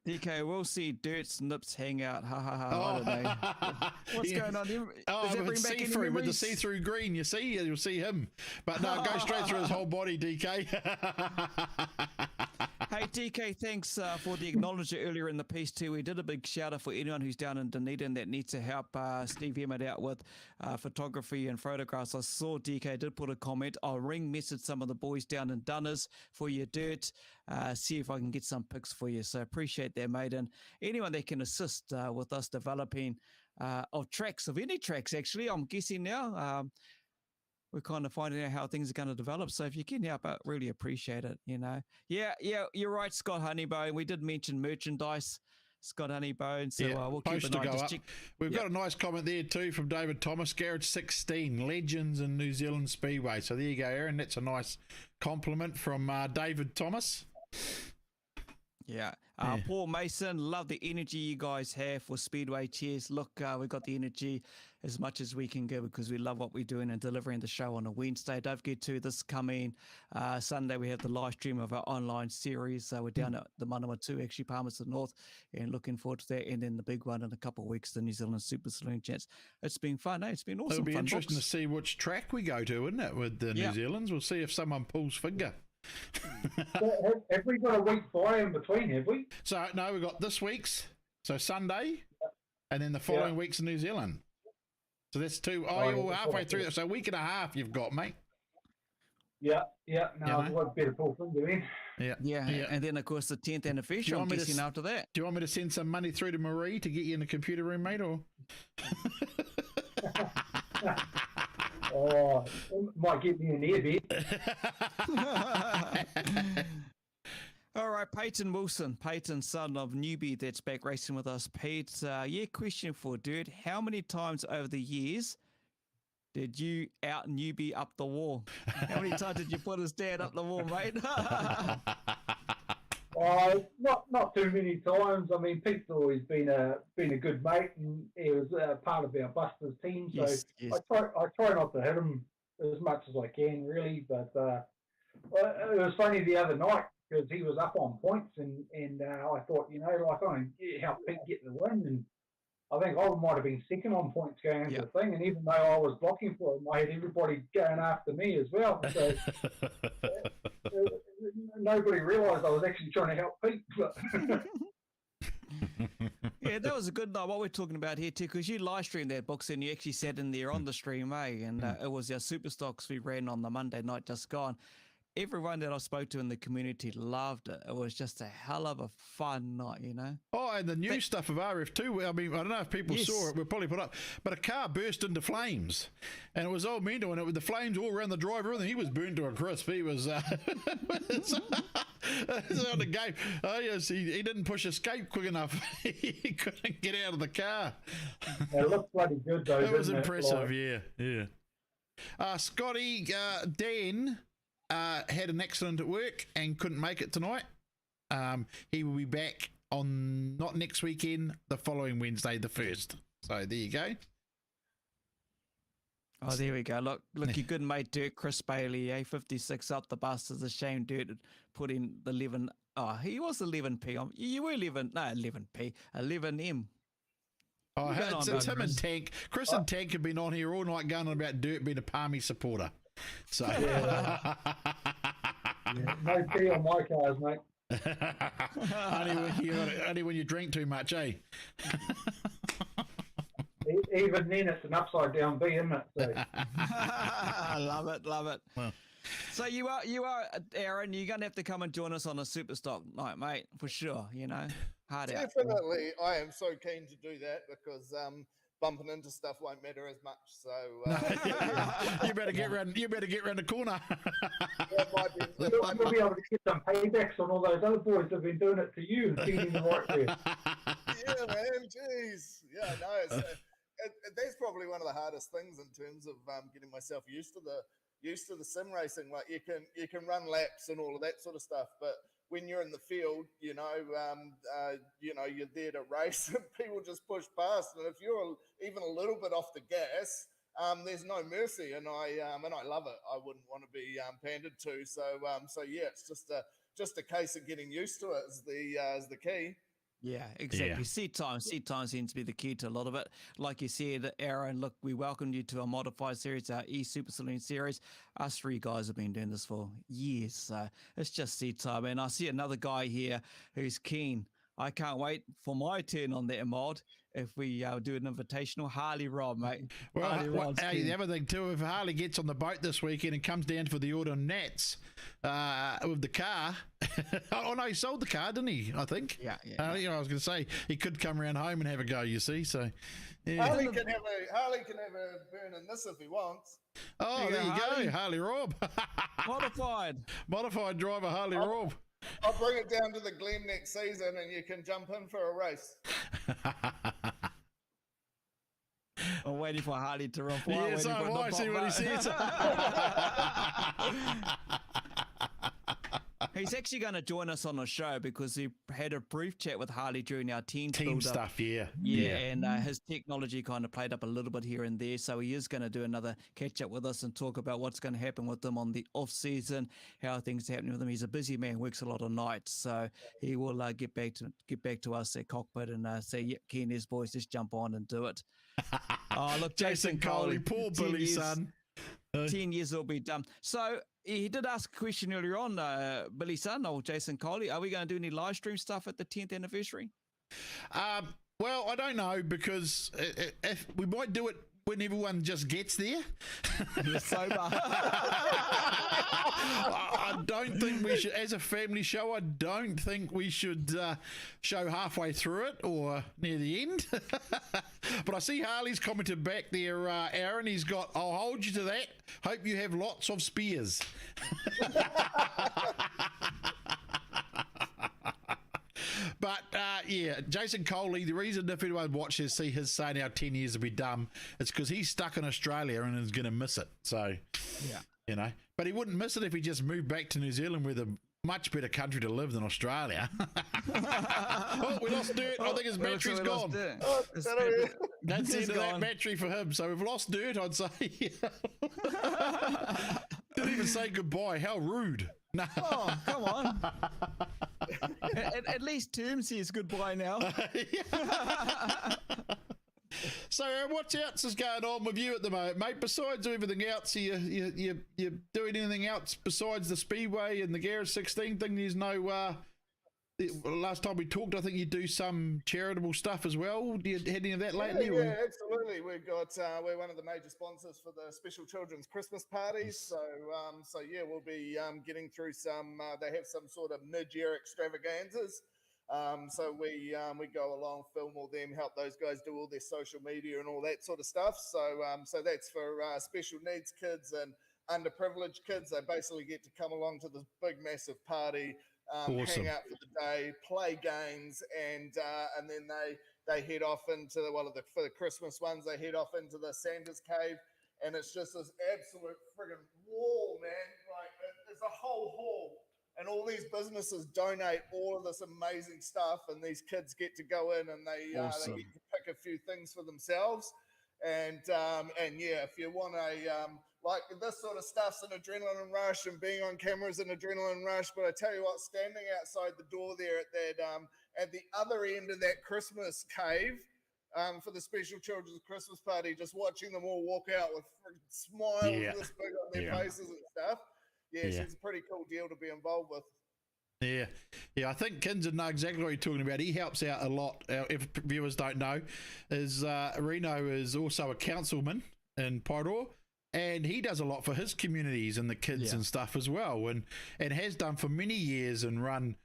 DK, we'll see Dirt's nips hang out. Ha ha ha. I don't know. What's Yeah. going on? Oh, Does that with bring back any see-through, with the memories? see-through green, you see, you'll see him. But no, go straight through his whole body, DK. Hey, DK, thanks for the acknowledgement earlier in the piece too. We did a big shout out for anyone who's down in Dunedin that needs to help Steve Emmett out with photography and photographs. I saw DK did put a comment. I'll message some of the boys down in Dunners for your Dirt. See if I can get some pics for you. So appreciate that, mate. And anyone that can assist with us developing of tracks, of any tracks, actually, I'm guessing now. We're kind of finding out how things are going to develop. So if you can help out, really appreciate it, you know. Yeah, you're right, Scott Honeybone. We did mention merchandise, Scott Honeybone. So we'll keep post an to eye. go Just up. check. We've got a nice comment there too from David Thomas. Garage 16, legends in New Zealand Speedway. So there you go, Aaron. That's a nice compliment from David Thomas. Yeah. Paul Mason, love the energy you guys have for Speedway. Cheers. Look, we've got the energy as much as we can give because we love what we're doing and delivering the show on a Wednesday. Don't forget to this coming Sunday, we have the live stream of our online series. We're down at the Manawatu, actually, Palmerston North, and looking forward to that. And then the big one in a couple of weeks, the New Zealand Super Saloon Chats. It's been fun, eh? It's been awesome. It'll be fun interesting books. to see which track we go to, isn't it, with the New Zealanders? We'll see if someone pulls finger. Have we got a week by in between, have we? So, no, we've got this week's, so Sunday, and then the following week's in New Zealand. So that's two. Oh, you're halfway through. So a week and a half you've got, mate. Yeah. No, I've got a better pull finger in. Yeah. And then, of course, the 10th anniversary, I'm guessing after that. Do you want me to send some money through to Marie to get you in the computer room, mate, or? Oh, it might get me an airbed. All right, Peyton Wilson, Peyton's son of Newbie that's back racing with us. Pete, question for Dirt. How many times over the years did you out Newbie up the wall? How many times did you put his dad up the wall, mate? Not too many times. I mean, Pete's always been a good mate, and he was part of our Busters team. So Yes. I try not to hit him as much as I can, really. But it was funny the other night because he was up on points, and I thought, I can help Pete get the win, and I think I might have been second on points going into the thing, and even though I was blocking for him, I had everybody going after me as well. So nobody realised I was actually trying to help Pete. But Yeah, that was a good night. What we're talking about here too, because you live streamed that box and you actually sat in there on the stream, eh? And it was our super stocks we ran on the Monday night just gone. Everyone that I spoke to in the community loved it. It was just a hell of a fun night, you know. Oh, and the new stuff of RF2, I mean, I don't know if people saw it, we'll probably put up, but a car burst into flames, and it was all mental, and it with the flames all around the driver, and he was burned to a crisp. He was, it's on the game. Oh, yes, he didn't push escape quick enough. He couldn't get out of the car. it looked bloody good, though. It was didn't impressive, yeah. Scotty, Dan had an accident at work and couldn't make it tonight. He will be back on not next weekend, the following Wednesday, the 1st. So there you go. Oh, there we go. Look, your good mate Dirt, Chris Bailey, 56 up the bus. It's a shame Dirt put in the 11. Oh, he was 11p. You were 11p, 11m. Oh, it's him and Tank. Chris and Tank have been on here all night going on about Dirt being a Palmy supporter. So no pee on my cars, mate. only when you drink too much, eh? Even then, it's an upside down B, isn't it? So. Love it. Well. So you are, Aaron. You're gonna have to come and join us on a super stock night, mate, for sure. Hard out. Definitely, I am so keen to do that because bumping into stuff won't matter as much. So you better get round. You better get round the corner. You'll be able to get some paybacks on all those other boys that have been doing it to you and feeding the right way. Yeah, man. Jeez. Yeah, no. That's probably one of the hardest things in terms of getting myself used to the sim racing. Like you can run laps and all of that sort of stuff, but when you're in the field, you're there to race, and people just push past. And if you're even a little bit off the gas, there's no mercy, and I love it. I wouldn't want to be pandered to. So yeah, it's just a case of getting used to it is the key. Yeah, exactly. Yeah. Seat time seems to be the key to a lot of it. Like you said, Aaron, look, we welcomed you to our modified series, our Super Saloon series. Us three guys have been doing this for years, so it's just seat time. And I see another guy here who's keen. I can't wait for my turn on that mod if we do an invitational. Harley Rob, mate. Well, Harley Rob's keen. the other thing too, if Harley gets on the boat this weekend and comes down for the autumn Nats with the car, oh no, he sold the car, didn't he? I think. Yeah. I was going to say he could come around home and have a go. You see, so yeah. Harley can have a burn in this if he wants. Oh, there you go, Harley Rob. Modified driver Harley Rob. I'll bring it down to the Glen next season, and you can jump in for a race. I'm waiting for Harley to run. Yeah, so I see what he says. He's actually going to join us on the show because he had a brief chat with Harley during our team stuff. Yeah, and his technology kind of played up a little bit here and there. So he is going to do another catch up with us and talk about what's going to happen with him on the off season, how things are happening with him. He's a busy man, works a lot of nights, so he will get back to us at cockpit and say, "Yeah, Kenny's boys, just jump on and do it." Oh, look, Jason Coley, poor Billy, son. 10 years will be done. So he did ask a question earlier on, Billy Son or Jason Coley. Are we going to do any live stream stuff at the 10th anniversary? Well, I don't know, because if we might do it when everyone just gets there. You're sober. I don't think we should, as a family show, I don't think we should show halfway through it or near the end. But I see Harley's commented back there, Aaron. He's got, I'll hold you to that. Hope you have lots of spears. But yeah, Jason Coley, the reason if anyone watches see his saying our 10 years will be dumb, it's because he's stuck in Australia and is going to miss it. So, yeah, but he wouldn't miss it if he just moved back to New Zealand, with a much better country to live than Australia. Oh, we lost Dirt. I think his battery's gone. That's the end of that battery for him. So we've lost Dirt, I'd say. Didn't even say goodbye. How rude. No. Oh, come on. At least Term says goodbye now. So what else is going on with you at the moment, mate? Besides everything else, you doing anything else besides the Speedway and the Garage 16 thing? There's no... last time we talked, I think you do some charitable stuff as well. Do you had any of that lately? Yeah, absolutely. We've got we're one of the major sponsors for the Special Children's Christmas parties. So yeah, we'll be getting through some. They have some sort of mid-year extravaganzas. So we go along, film all them, help those guys do all their social media and all that sort of stuff. So that's for special needs kids and underprivileged kids. They basically get to come along to this big, massive party. Awesome. Hang out for the day, play games, and then they head off into for the Christmas ones. They head off into the Santa's cave, and it's just this absolute friggin' wall, man. Like there's a whole hall, and all these businesses donate all of this amazing stuff, and these kids get to go in and they get to pick a few things for themselves. And yeah, if you want like this sort of stuff's an adrenaline rush, and being on camera is an adrenaline rush. But I tell you what, standing outside the door there at that at the other end of that Christmas cave for the Special Children's Christmas party, just watching them all walk out with smiles this big on their faces and stuff. Yeah, it's a pretty cool deal to be involved with. Yeah, I think Kinzer know exactly what you're talking about. He helps out a lot. If viewers don't know, Reno is also a councilman in Paeroa, and he does a lot for his communities and the kids and stuff as well, and has done for many years, and run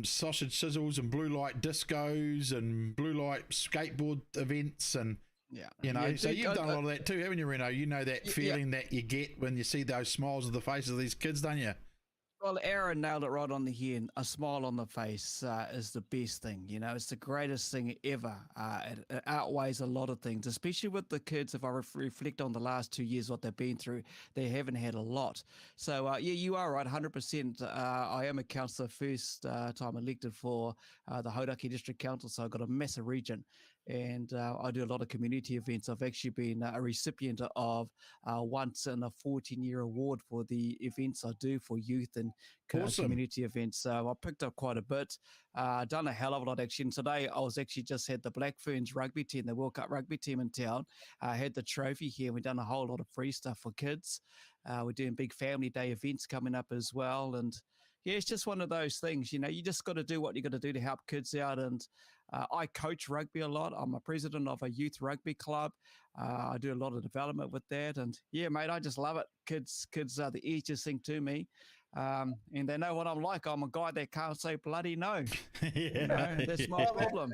sausage sizzles and blue light discos and blue light skateboard events, and so you've done a lot of that too, haven't you, Reno? You know that feeling that you get when you see those smiles on the faces of these kids, don't you? Well, Aaron nailed it right on the head. A smile on the face is the best thing. You know, it's the greatest thing ever. It outweighs a lot of things, especially with the kids. If I reflect on the last 2 years, what they've been through, they haven't had a lot. So, yeah, you are right, 100%. I am a councillor, first time elected for the Hauraki District Council, so I've got a massive region. And I do a lot of community events. I've actually been a recipient of once in a 14-year award for the events I do for youth and Awesome. community events. So I picked up quite a bit, done a hell of a lot actually. And today I was actually just had the Black Ferns rugby team, the World Cup rugby team in town. I had the trophy here. We've done a whole lot of free stuff for kids. We're doing big family day events coming up as well. And yeah, it's just one of those things, you know, you just got to do what you got to do to help kids out. And I coach rugby a lot. I'm a president of a youth rugby club. I do a lot of development with that. And yeah, mate, I just love it. Kids are the easiest thing to me. And they know what I'm like. I'm a guy that can't say bloody no. You know, that's my problem.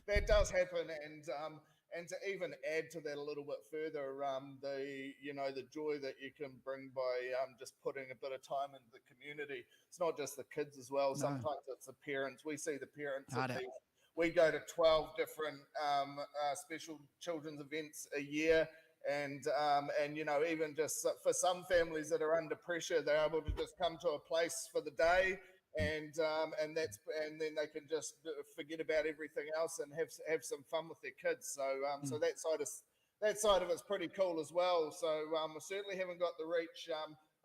That does happen, and to even add to that a little bit further, the joy that you can bring by just putting a bit of time into the community. It's not just the kids as well. No. Sometimes it's the parents. We see the parents. Harder. We go to 12 different special children's events a year. And even just for some families that are under pressure, they're able to just come to a place for the day, and then they can just forget about everything else and have some fun with their kids. So that side of it's pretty cool as well. So we certainly haven't got the reach.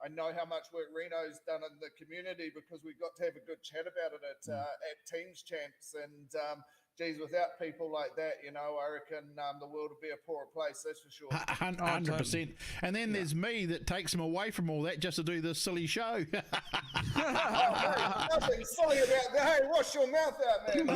I know how much work Reno's done in the community because we got to have a good chat about it at Teams Champs. And geez, without people like that, I reckon the world would be a poorer place, that's for sure. 100%. And then there's me that takes them away from all that just to do this silly show. Nothing silly about that. Hey, wash your mouth out, man.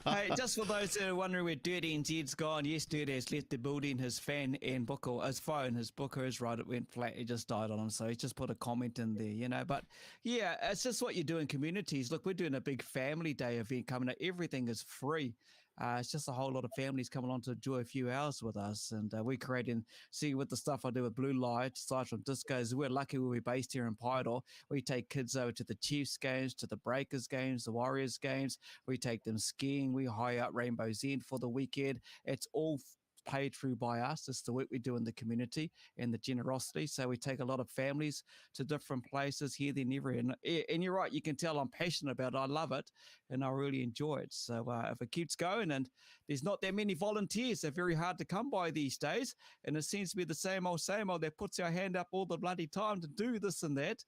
Hey, just for those who are wondering where Dirt NZ's gone, yes, Dirt has left the building. His fan and booker, his phone, his booker is right. It went flat. It just died on him. So he just put a comment in there, But yeah, it's just what you do in communities. Look, we're doing a big family day event coming up. Everything is free. It's just a whole lot of families coming on to enjoy a few hours with us. And we're creating, see with the stuff I do with Blue Light, aside from discos, we're lucky we're based here in Pyro. We take kids over to the Chiefs games, to the Breakers games, the Warriors games. We take them skiing. We hire out Rainbow's End for the weekend. It's all paid through by us. It's the work we do in the community and the generosity. So we take a lot of families to different places here, there, and everywhere. And you're right, you can tell I'm passionate about it. I love it and I really enjoy it. So if it keeps going, and there's not that many volunteers, they're very hard to come by these days. And it seems to be the same old that puts our hand up all the bloody time to do this and that.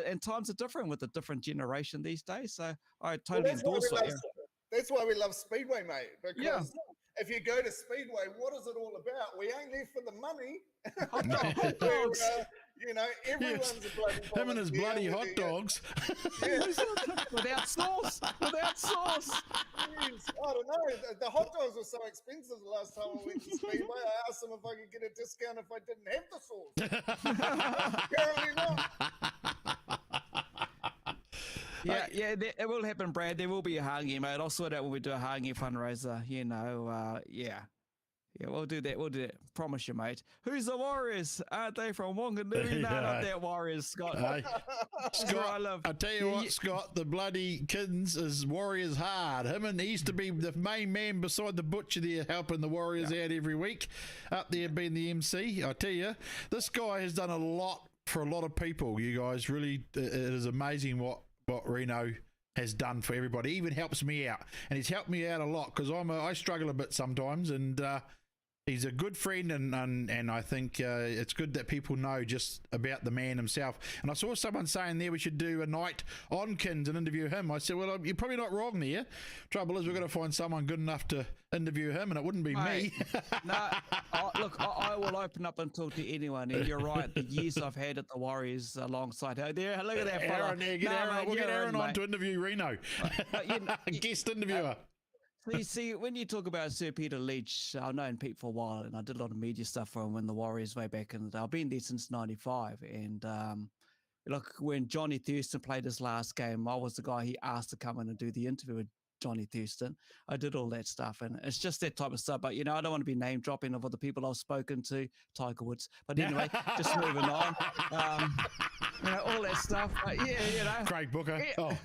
And times are different with the different generation these days. So I totally endorse it. That's why we love Speedway, mate. Because if you go to Speedway, what is it all about? We ain't there for the money. Hot dogs. Everyone's a bloody Him and his bloody hot dogs. Without sauce. Jeez, I don't know. The hot dogs were so expensive the last time I went to Speedway. I asked them if I could get a discount if I didn't have the sauce. Apparently not. Yeah, it will happen, Brad. There will be a hangi, mate. I'll sort out when we do a hangi fundraiser. Yeah, we'll do that. Promise you, mate. Who's the Warriors? Aren't they from Wanganui? No, not that Warriors, Scott. Hey, Scott, I tell you what, Scott, the bloody Kids is Warriors hard. He used to be the main man beside the butcher there, helping the Warriors out every week. Up there being the MC. I tell you, this guy has done a lot for a lot of people. You guys, really, it is amazing what Reno has done for everybody. He even helps me out, and he's helped me out a lot because I struggle a bit sometimes, and he's a good friend, and I think it's good that people know just about the man himself. And I saw someone saying there we should do a night on Kins and interview him. I said, well, you're probably not wrong there. Trouble is, we've got to find someone good enough to interview him, and it wouldn't be me. No, look, I will open up and talk to anyone. And you're right, the years I've had at the Warriors alongside her. There, look at that fella. Aaron there, we'll get Aaron on to interview Reno. Guest interviewer. So you see, when you talk about Sir Peter Leach, I've known Pete for a while, and I did a lot of media stuff for him when the Warriors way back in the day. I've been there since '95, and look, when Johnny Thurston played his last game, I was the guy he asked to come in and do the interview. Johnny Thurston. I did all that stuff, and it's just that type of stuff. But I don't want to be name dropping of other people I've spoken to, Tiger Woods. But anyway, just moving on. All that stuff. But Craig Booker. Yeah.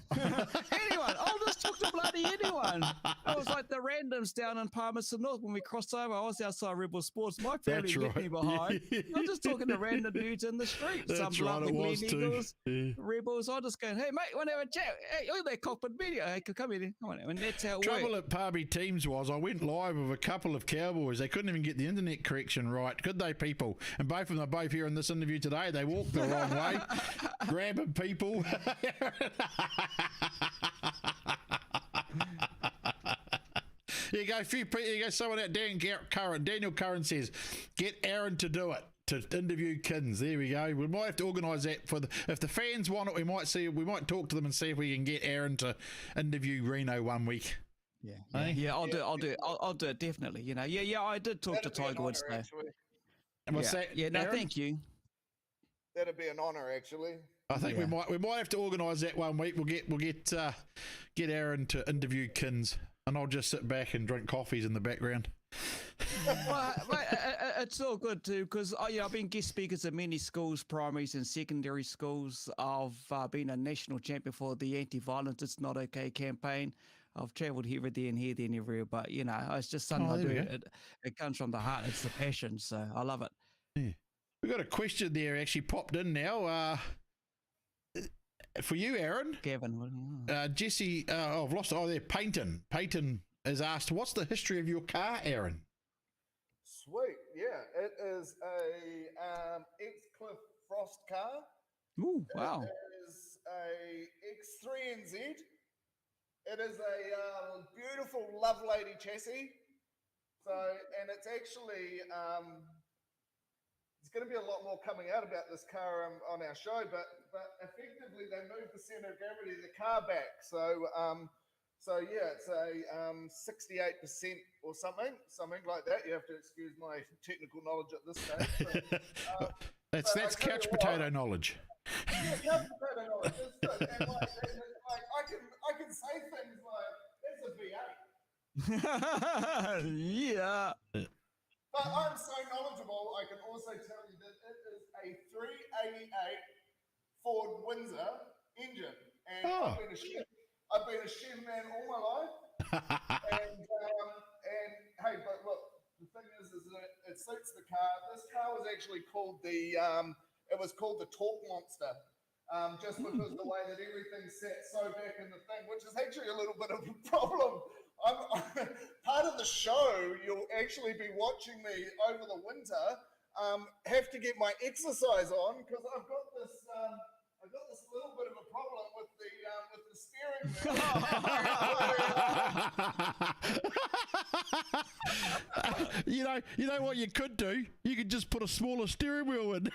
Anyone. I'll just talk to bloody anyone. It was like the randoms down in Palmerston North when we crossed over. I was outside Rebel Sports. My family left me behind. I'm just talking to random dudes in the street. That's Some right, lovely it was Glen too. Eagles, Yeah. Rebels. I just going, hey mate, want to have a chat? Hey, look at that cockpit video. Hey, come here. Come on. And that's how it Trouble worked. at Parby Teams was I went live with a couple of Cowboys. They couldn't even get the internet correction right, could they, people? And both of them are both here in this interview today. They walked the wrong way, grabbing people. There you go, someone out, Daniel Curran says, get Aaron to do it, to interview Kins. There we go. We might have to organise that if the fans want it, we might talk to them and see if we can get Aaron to interview Reno one week. Yeah, I'll do it definitely. I did talk to Tiger Woods though. And what's that? Yeah, no, Aaron? thank you. That'd be an honour, actually. I think we might have to organise that one week. We'll get Aaron to interview Kins, and I'll just sit back and drink coffees in the background. Well, it's all good too, because I've been guest speakers at many schools, primaries and secondary schools. I've been a national champion for the anti-violence It's Not Okay campaign. I've travelled here, there, and everywhere, but it's just something I do. It comes from the heart. It's the passion, so I love it. Yeah. We've got a question there actually popped in now. For you, Aaron. Gavin. Jesse, I've lost it. Oh, there, Peyton. Peyton has asked, what's the history of your car, Aaron? Sweet, yeah. It is a X-Cliff Frost car. Ooh, wow. It is a X3NZ. It is a beautiful Love Lady chassis. So, and it's actually, there's going to be a lot more coming out about this car on our show, but effectively they moved the center of gravity of the car back. So yeah, it's a 68% or something like that. You have to excuse my technical knowledge at this stage. But, that's couch potato knowledge. Yeah, couch potato knowledge. It's good. And I can say things like, "That's a V8." Yeah. But I'm so knowledgeable, I can also tell you that it is a 388 Ford Windsor engine. And I've been a Chev man all my life. and hey, but look, the thing is that it suits the car. This car was actually called the Torque Monster. Just because the way that everything sat so back in the thing, which is actually a little bit of a problem. Part of the show, you'll actually be watching me over the winter. Have to get my exercise on because I've got this little bit of a problem with the steering wheel. You know what you could do? You could just put a smaller steering wheel in.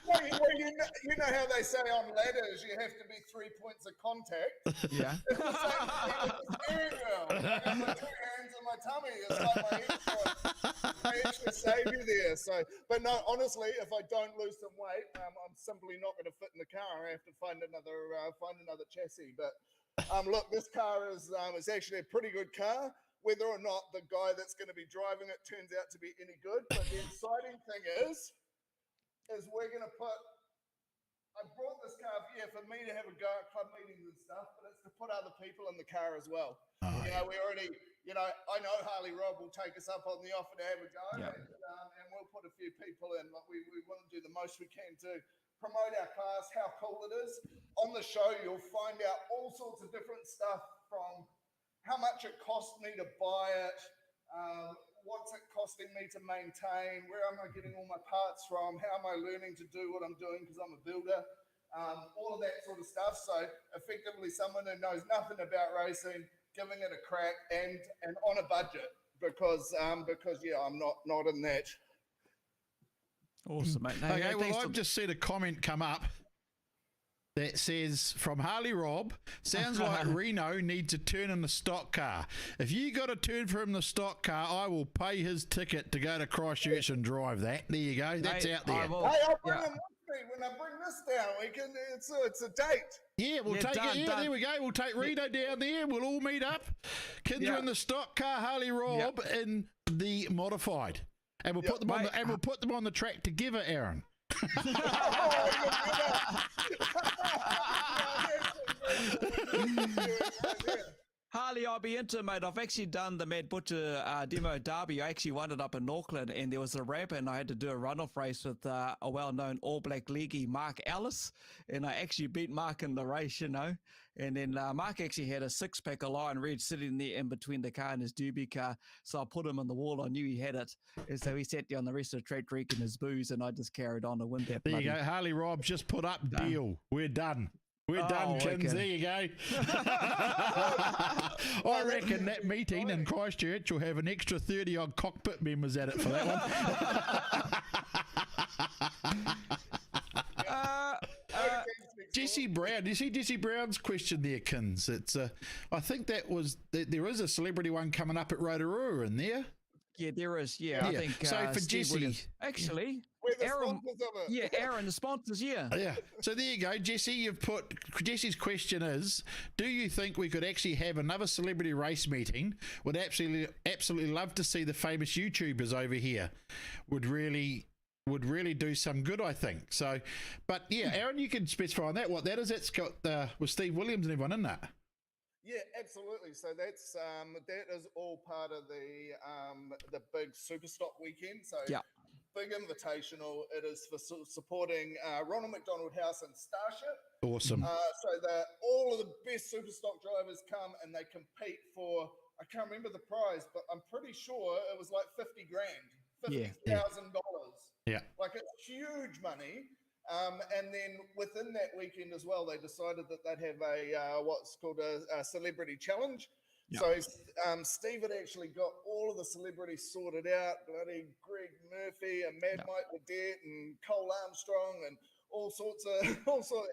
Well, you know how they say on ladders you have to be 3 points of contact. Yeah. It's the same thing with the steering wheel. I got my 2 hands on my tummy. It's like my exercise. They actually save you there. So, but no, honestly, if I don't lose some weight, I'm simply not going to fit in the car. I have to find another chassis. But look, this car is actually a pretty good car. Whether or not the guy that's going to be driving it turns out to be any good, but the exciting thing is we're going to I brought this car here for me to have a go at club meetings and stuff, but it's to put other people in the car as well. We already, I know Harley Rob will take us up on the offer to have a go, and we'll put a few people in. Like we want to do the most we can to promote our class, how cool it is. On the show, you'll find out all sorts of different stuff from how much it cost me to buy it, what's it costing me to maintain, where am I getting all my parts from, how am I learning to do what I'm doing because I'm a builder, all of that sort of stuff. So effectively someone who knows nothing about racing, giving it a crack and on a budget because I'm not in that. Awesome, mate. No, Okay, well, I've just seen a comment come up that says, from Harley Rob, sounds like Reno needs a turn in the stock car. If you got a turn for him in the stock car, I will pay his ticket to go to Christchurch and drive that. There you go. That's out there. Hey, I'll bring him with when I bring this down, we can. It's a date. Yeah, we'll take done, it. Yeah, done. there we go. We'll take Rito down there. We'll all meet up. Kids are Yeah. in the stock car, Harley Rob in the modified, and we'll put them on Mate, we'll put them on the track together, Aaron. Harley, I'll be into, mate. I've actually done the Mad Butcher demo derby. I actually won it up in Auckland, and there was a ramp, and I had to do a runoff race with a well-known All Black leaguey, Mark Ellis, and I actually beat Mark in the race, And then Mark actually had a six-pack of Lion Red sitting there in between the car and his doobie car, so I put him on the wall. I knew he had it, and so he sat down the rest of the track drinking his booze, and I just carried on to win that. There you go. Harley Rob just put up deal. We're done. We're done, Kins. okay. There you go. I reckon that meeting in Christchurch will have an extra 30 odd cockpit members at it for that one. Jesse Brown. Do you see Jesse Brown's question there, Kins? It's I think there is a celebrity one coming up at Rotorua in there. Yeah, there is. Yeah, I think so for Steve Jesse, Williams. Actually, We're the Aaron. sponsors of it. Yeah, Aaron, the sponsors. Yeah. yeah. So there you go, Jesse. Jesse's question is: do you think we could actually have another celebrity race meeting? Would absolutely love to see the famous YouTubers over here. Would really do some good, I think. So, but yeah, Aaron, you can specify on that what that is. It's got with Steve Williams and everyone in that. Yeah, absolutely. So that's that is all part of the big Superstock weekend. So Yeah. big invitational. It is for supporting Ronald McDonald House and Starship. Awesome. So that all of the best Superstock drivers come and they compete for. I can't remember the prize, but I'm pretty sure it was like $50,000, $50,000. Yeah. Like it's huge money. And then within that weekend as well, they decided that they'd have a what's called a celebrity challenge. Yeah. So Steve had actually got all of the celebrities sorted out, bloody Greg Murphy and Mad Mike Wadette and Cole Armstrong and all sorts of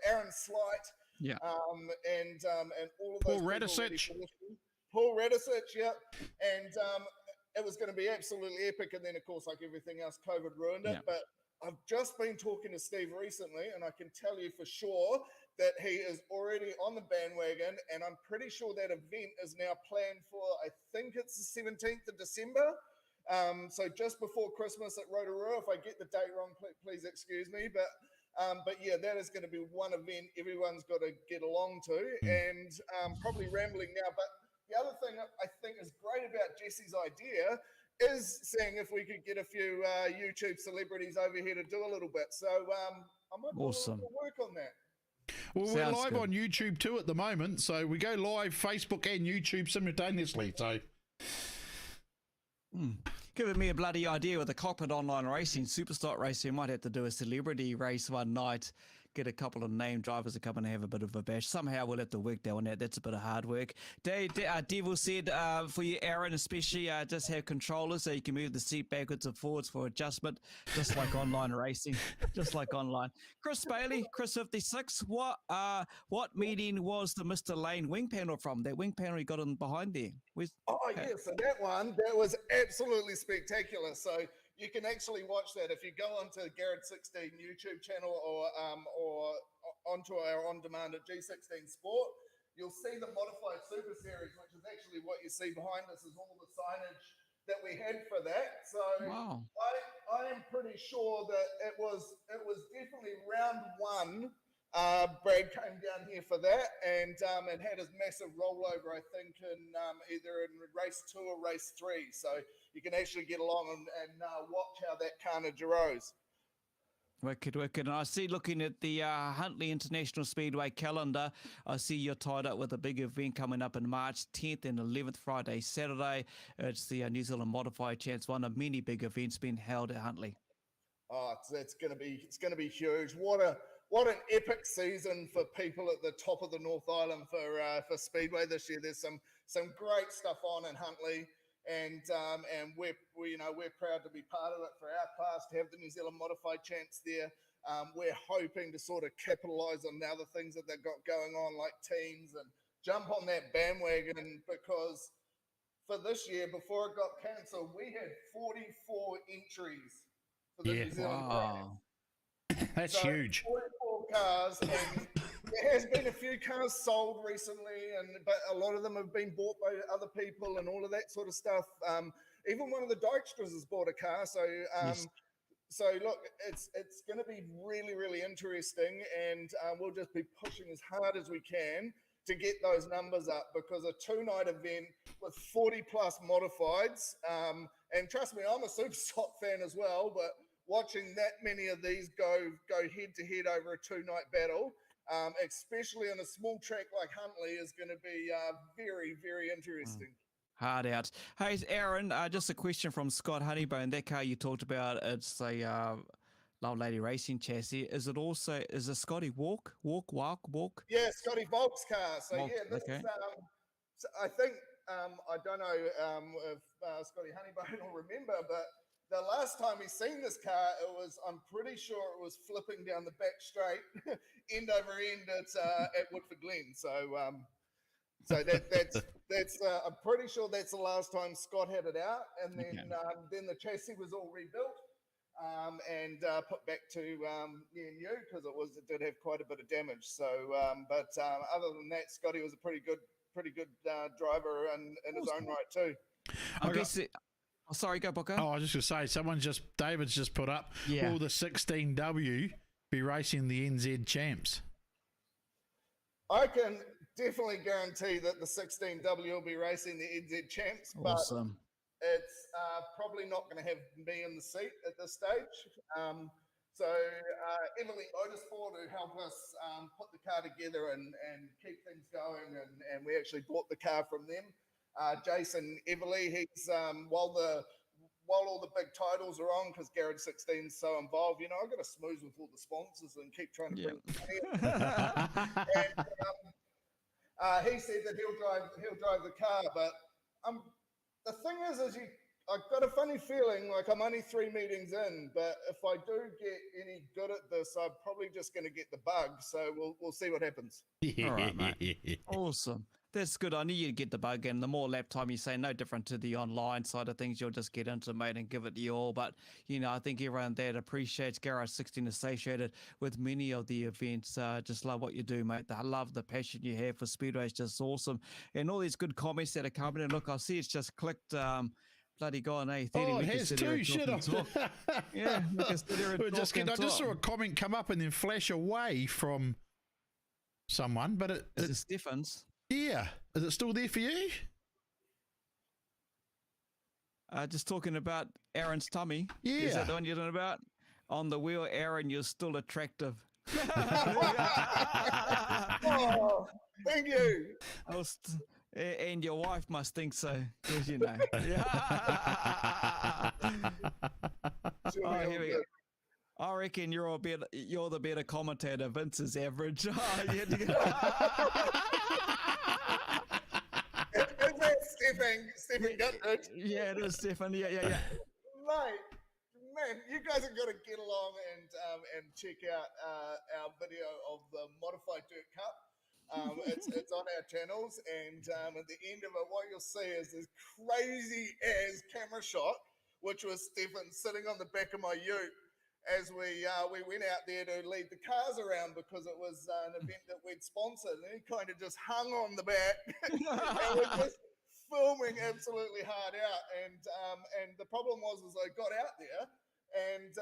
Aaron Slight. Yeah. And all of Paul those Radisich. Paul Radisich, yeah. And it was going to be absolutely epic. And then, of course, like everything else, COVID ruined it. Yeah. But I've just been talking to Steve recently, and I can tell you for sure that he is already on the bandwagon, and I'm pretty sure that event is now planned for, I think it's the 17th of December. So just before Christmas at Rotorua. If I get the date wrong, please excuse me. But yeah, that is going to be one event everyone's got to get along to, and probably rambling now. But the other thing I think is great about Jesse's idea is seeing if we could get a few YouTube celebrities over here to do a little bit. So I might do a little work on that. Well, Sounds we're live good. on YouTube too at the moment, so we go live Facebook and YouTube simultaneously. So Giving me a bloody idea with the cockpit online racing, Superstock racing. Might have to do a celebrity race one night. Get a couple of name drivers to come and have a bit of a bash. Somehow we'll have to work that one out. That's a bit of hard work. Devil said for you, Aaron, especially just have controllers so you can move the seat backwards and forwards for adjustment, just like online racing, just like online. Chris Bailey, Chris 56. What meeting was the Mr. Lane wing panel from? That wing panel he got in behind there. Yeah, so that was absolutely spectacular. So you can actually watch that if you go onto Garrett16 YouTube channel or onto our on-demand at G16 Sport. You'll see the modified Super Series, which is actually what you see behind us is all the signage that we had for that. So Wow. I am pretty sure that it was definitely round one. Brad came down here for that and had his massive rollover, I think, in either in race 2 or race 3. So you can actually get along and watch how that carnage arose. Wicked. And I see, looking at the Huntly International Speedway calendar, I see you're tied up with a big event coming up in March 10th and 11th, Friday, Saturday. It's the New Zealand Modified Chance, one of many big events being held at Huntly. Oh, it's going to be huge. What an epic season for people at the top of the North Island for Speedway this year. There's some great stuff on in Huntly, and we're proud to be part of it for our class, to have the New Zealand Modified Chance there. We're hoping to sort of capitalise on the other things that they've got going on, like teams, and jump on that bandwagon, because for this year, before it got cancelled, we had 44 entries for the New Zealand Grand. That's So huge. 44 cars, and there has been a few cars sold recently, but a lot of them have been bought by other people and all of that sort of stuff. Even one of the Dykstras has bought a car, so Yes. so look, it's going to be really, really interesting, and we'll just be pushing as hard as we can to get those numbers up, because a 2-night event with 40 plus modifieds, and trust me, I'm a super stock fan as well, but watching that many of these go head to head over a 2-night battle, especially on a small track like Huntley, is going to be very, very interesting. Hard out. Hey, Aaron, just a question from Scott Honeybone. That car you talked about, it's a Love Lady Racing chassis. Is it Scotty Walk? Yeah, Scotty Volk's car. So Volk, yeah, this okay. is, so I think, I don't know if Scotty Honeybone will remember, but the last time he seen this car, I'm pretty sure it was flipping down the back straight, end over end at Woodford Glen. So that's I'm pretty sure that's the last time Scott had it out, and then the chassis was all rebuilt and put back to new, because it did have quite a bit of damage. So, but other than that, Scotty was a pretty good driver in his own right too. I guess sorry, go Booker. Oh, I was just going to say, David's just put up, Yeah. will the 16W be racing the NZ champs? I can definitely guarantee that the 16W will be racing the NZ champs, Awesome. but it's probably not going to have me in the seat at this stage. So Emily Motorsport, who helped us put the car together and keep things going, and we actually bought the car from them. Jason Everly, he's while all the big titles are on, because Garage 16 is so involved, I've got to smooth with all the sponsors and keep trying to bring money in. And he said that he'll drive the car, but the thing is I've got a funny feeling like I'm only 3 meetings in, but if I do get any good at this, I'm probably just going to get the bug. So we'll see what happens. All right, mate. Awesome. That's good. I knew you'd get the bug, and the more lap time you say, no different to the online side of things, you'll just get into it, mate, and give it your all. But, I think everyone that appreciates Garage 16 associated with many of the events just love what you do, mate. I love the passion you have for Speedway. It's just awesome. And all these good comments that are coming in. Look, I see it's just clicked. Bloody God, eh? 30 Oh, it minutes has too, shit. Yeah, I just saw a comment come up and then flash away from someone, but Is it Stephens? Yeah. Is it still there for you? Just talking about Aaron's tummy. Yeah. Is that the one you're talking about? On the wheel, Aaron, you're still attractive. Oh, thank you. And your wife must think so, because Sure, Oh, here we go. I reckon you're the better commentator. Vince is average. Is that Stephen Guthridge? Yeah, it is, Stefan. Yeah. Mate, man, you guys have got to get along and check out our video of the Modified Dirt Cup. It's on our channels, and at the end of it, what you'll see is this crazy as camera shot, which was Stefan sitting on the back of my ute as we went out there to lead the cars around, because it was an event that we'd sponsored, and he kind of just hung on the back and was just filming absolutely hard out. And the problem was I got out there and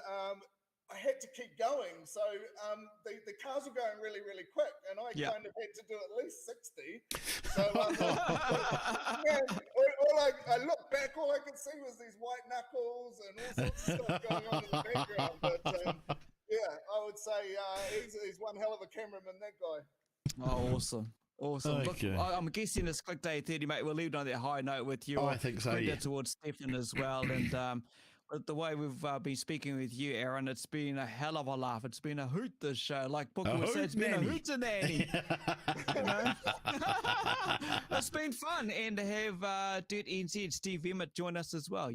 I had to keep going. So the cars were going really, really quick, and I kind of had to do at least 60. So man, I looked back, all I could see was these white knuckles and all sorts of stuff going on in the background. But yeah, I would say he's one hell of a cameraman, that guy. Oh, awesome. Okay. Look, I'm guessing it's click day 30, mate. We'll leave it on that high note with you. I think so, credit towards Stefan as well. And but the way we've been speaking with you, Aaron, it's been a hell of a laugh. It's been a hoot, this show. Like Booker would say, it's been a hootenanny. It's been fun. And to have Dirt NZ, Steve Emmett, join us as well,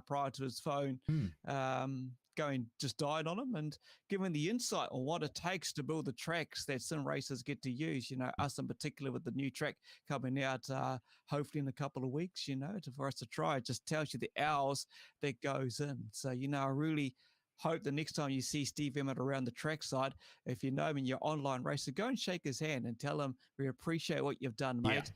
prior to his phone just died on him, and giving the insight on what it takes to build the tracks that sim racers get to use, us in particular with the new track coming out hopefully in a couple of weeks, for us to try. It just tells you the hours that goes in. So, I really hope the next time you see Steve Emmett around the trackside, if you know him in your online racer, go and shake his hand and tell him we appreciate what you've done, mate,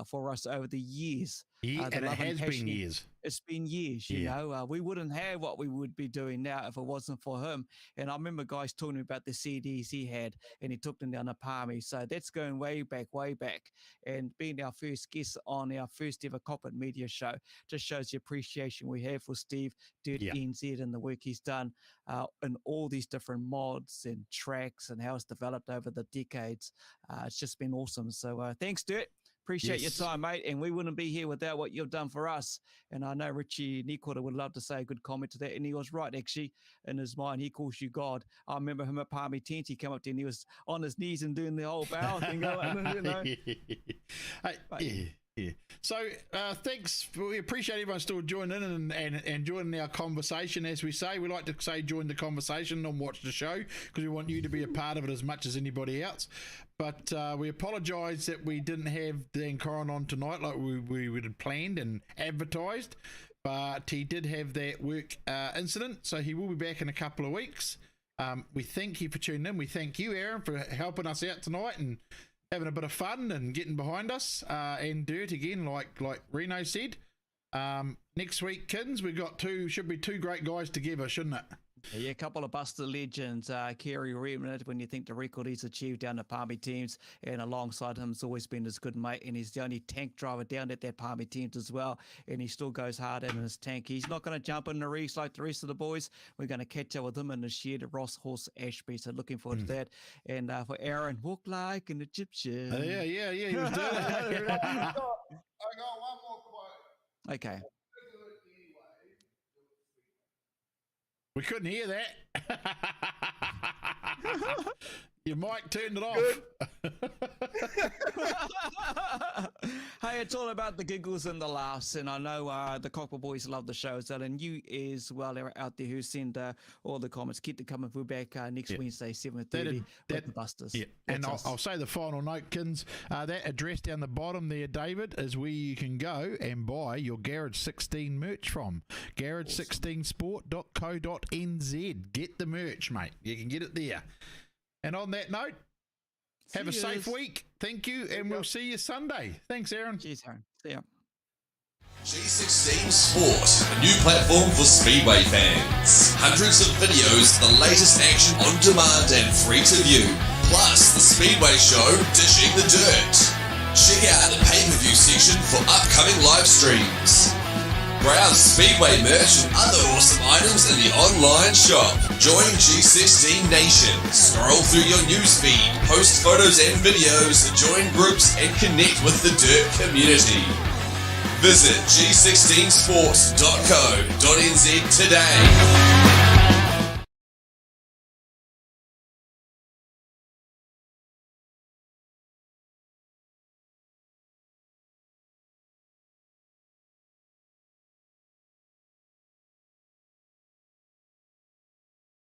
for us over the years. And it has been years. It's been years, you know. We wouldn't have what we would be doing now if it wasn't for him. And I remember guys talking about the CDs he had, and he took them down to Palmy. So that's going way back. And being our first guest on our first ever Cockpit Media show just shows the appreciation we have for Steve, Dirt NZ, and the work he's done in all these different mods and tracks and how it's developed over the decades. It's just been awesome. So thanks, Dirt. Appreciate your time, mate, and we wouldn't be here without what you've done for us. And I know Richie Nicola would love to say a good comment to that, and he was right, actually, in his mind. He calls you God. I remember him at Palmy Tent. He came up to him, and he was on his knees and doing the whole bow thing. You know. So thanks. We appreciate everyone still joining in and joining our conversation. As we say, we like to say join the conversation, not watch the show, because we want you to be a part of it as much as anybody else. But we apologise that we didn't have Dan Corin on tonight like we would have planned and advertised. But he did have that work incident, so he will be back in a couple of weeks. We thank you for tuning in. We thank you, Aaron, for helping us out tonight and having a bit of fun and getting behind us. And Dirt, again, like Reno said. Next week, Kins, we've got should be two great guys together, shouldn't it? Yeah, a couple of Buster legends. Kerry Redmond, when you think the record he's achieved down the Palmy teams, and alongside him has always been his good mate, and he's the only tank driver down at that Palmy teams as well, and he still goes hard in his tank. He's not going to jump in the race like the rest of the boys. We're going to catch up with him in the shed at Ross Horse Ashby, so looking forward to that. And for Aaron, walk like an Egyptian. Yeah, he was doing it. I got one more quote. Okay. We couldn't hear that. Your mic turned it off. Hey, it's all about the giggles and the laughs, and I know the Cockpit boys love the show, so and you as well are out there who send all the comments. Keep them coming. We're back next Wednesday, 7:30 with the Busters. Yeah. And I'll say the final note, Kins. That address down the bottom there, David, is where you can go and buy your Garage 16 merch from. Garage16sport.co.nz. Get the merch, mate. You can get it there. And on that note, have a safe week. Thank you, and we'll see you Sunday. Thanks, Aaron. Cheers, Aaron. See ya. G16 Sport, a new platform for Speedway fans. Hundreds of videos, the latest action on demand and free to view. Plus, the Speedway show, Dishing the Dirt. Check out the pay-per-view section for upcoming live streams. Browse Speedway merch and other awesome items in the online shop. Join G16 Nation. Scroll through your newsfeed, post photos and videos, join groups, and connect with the Dirt community. Visit g16sports.co.nz today.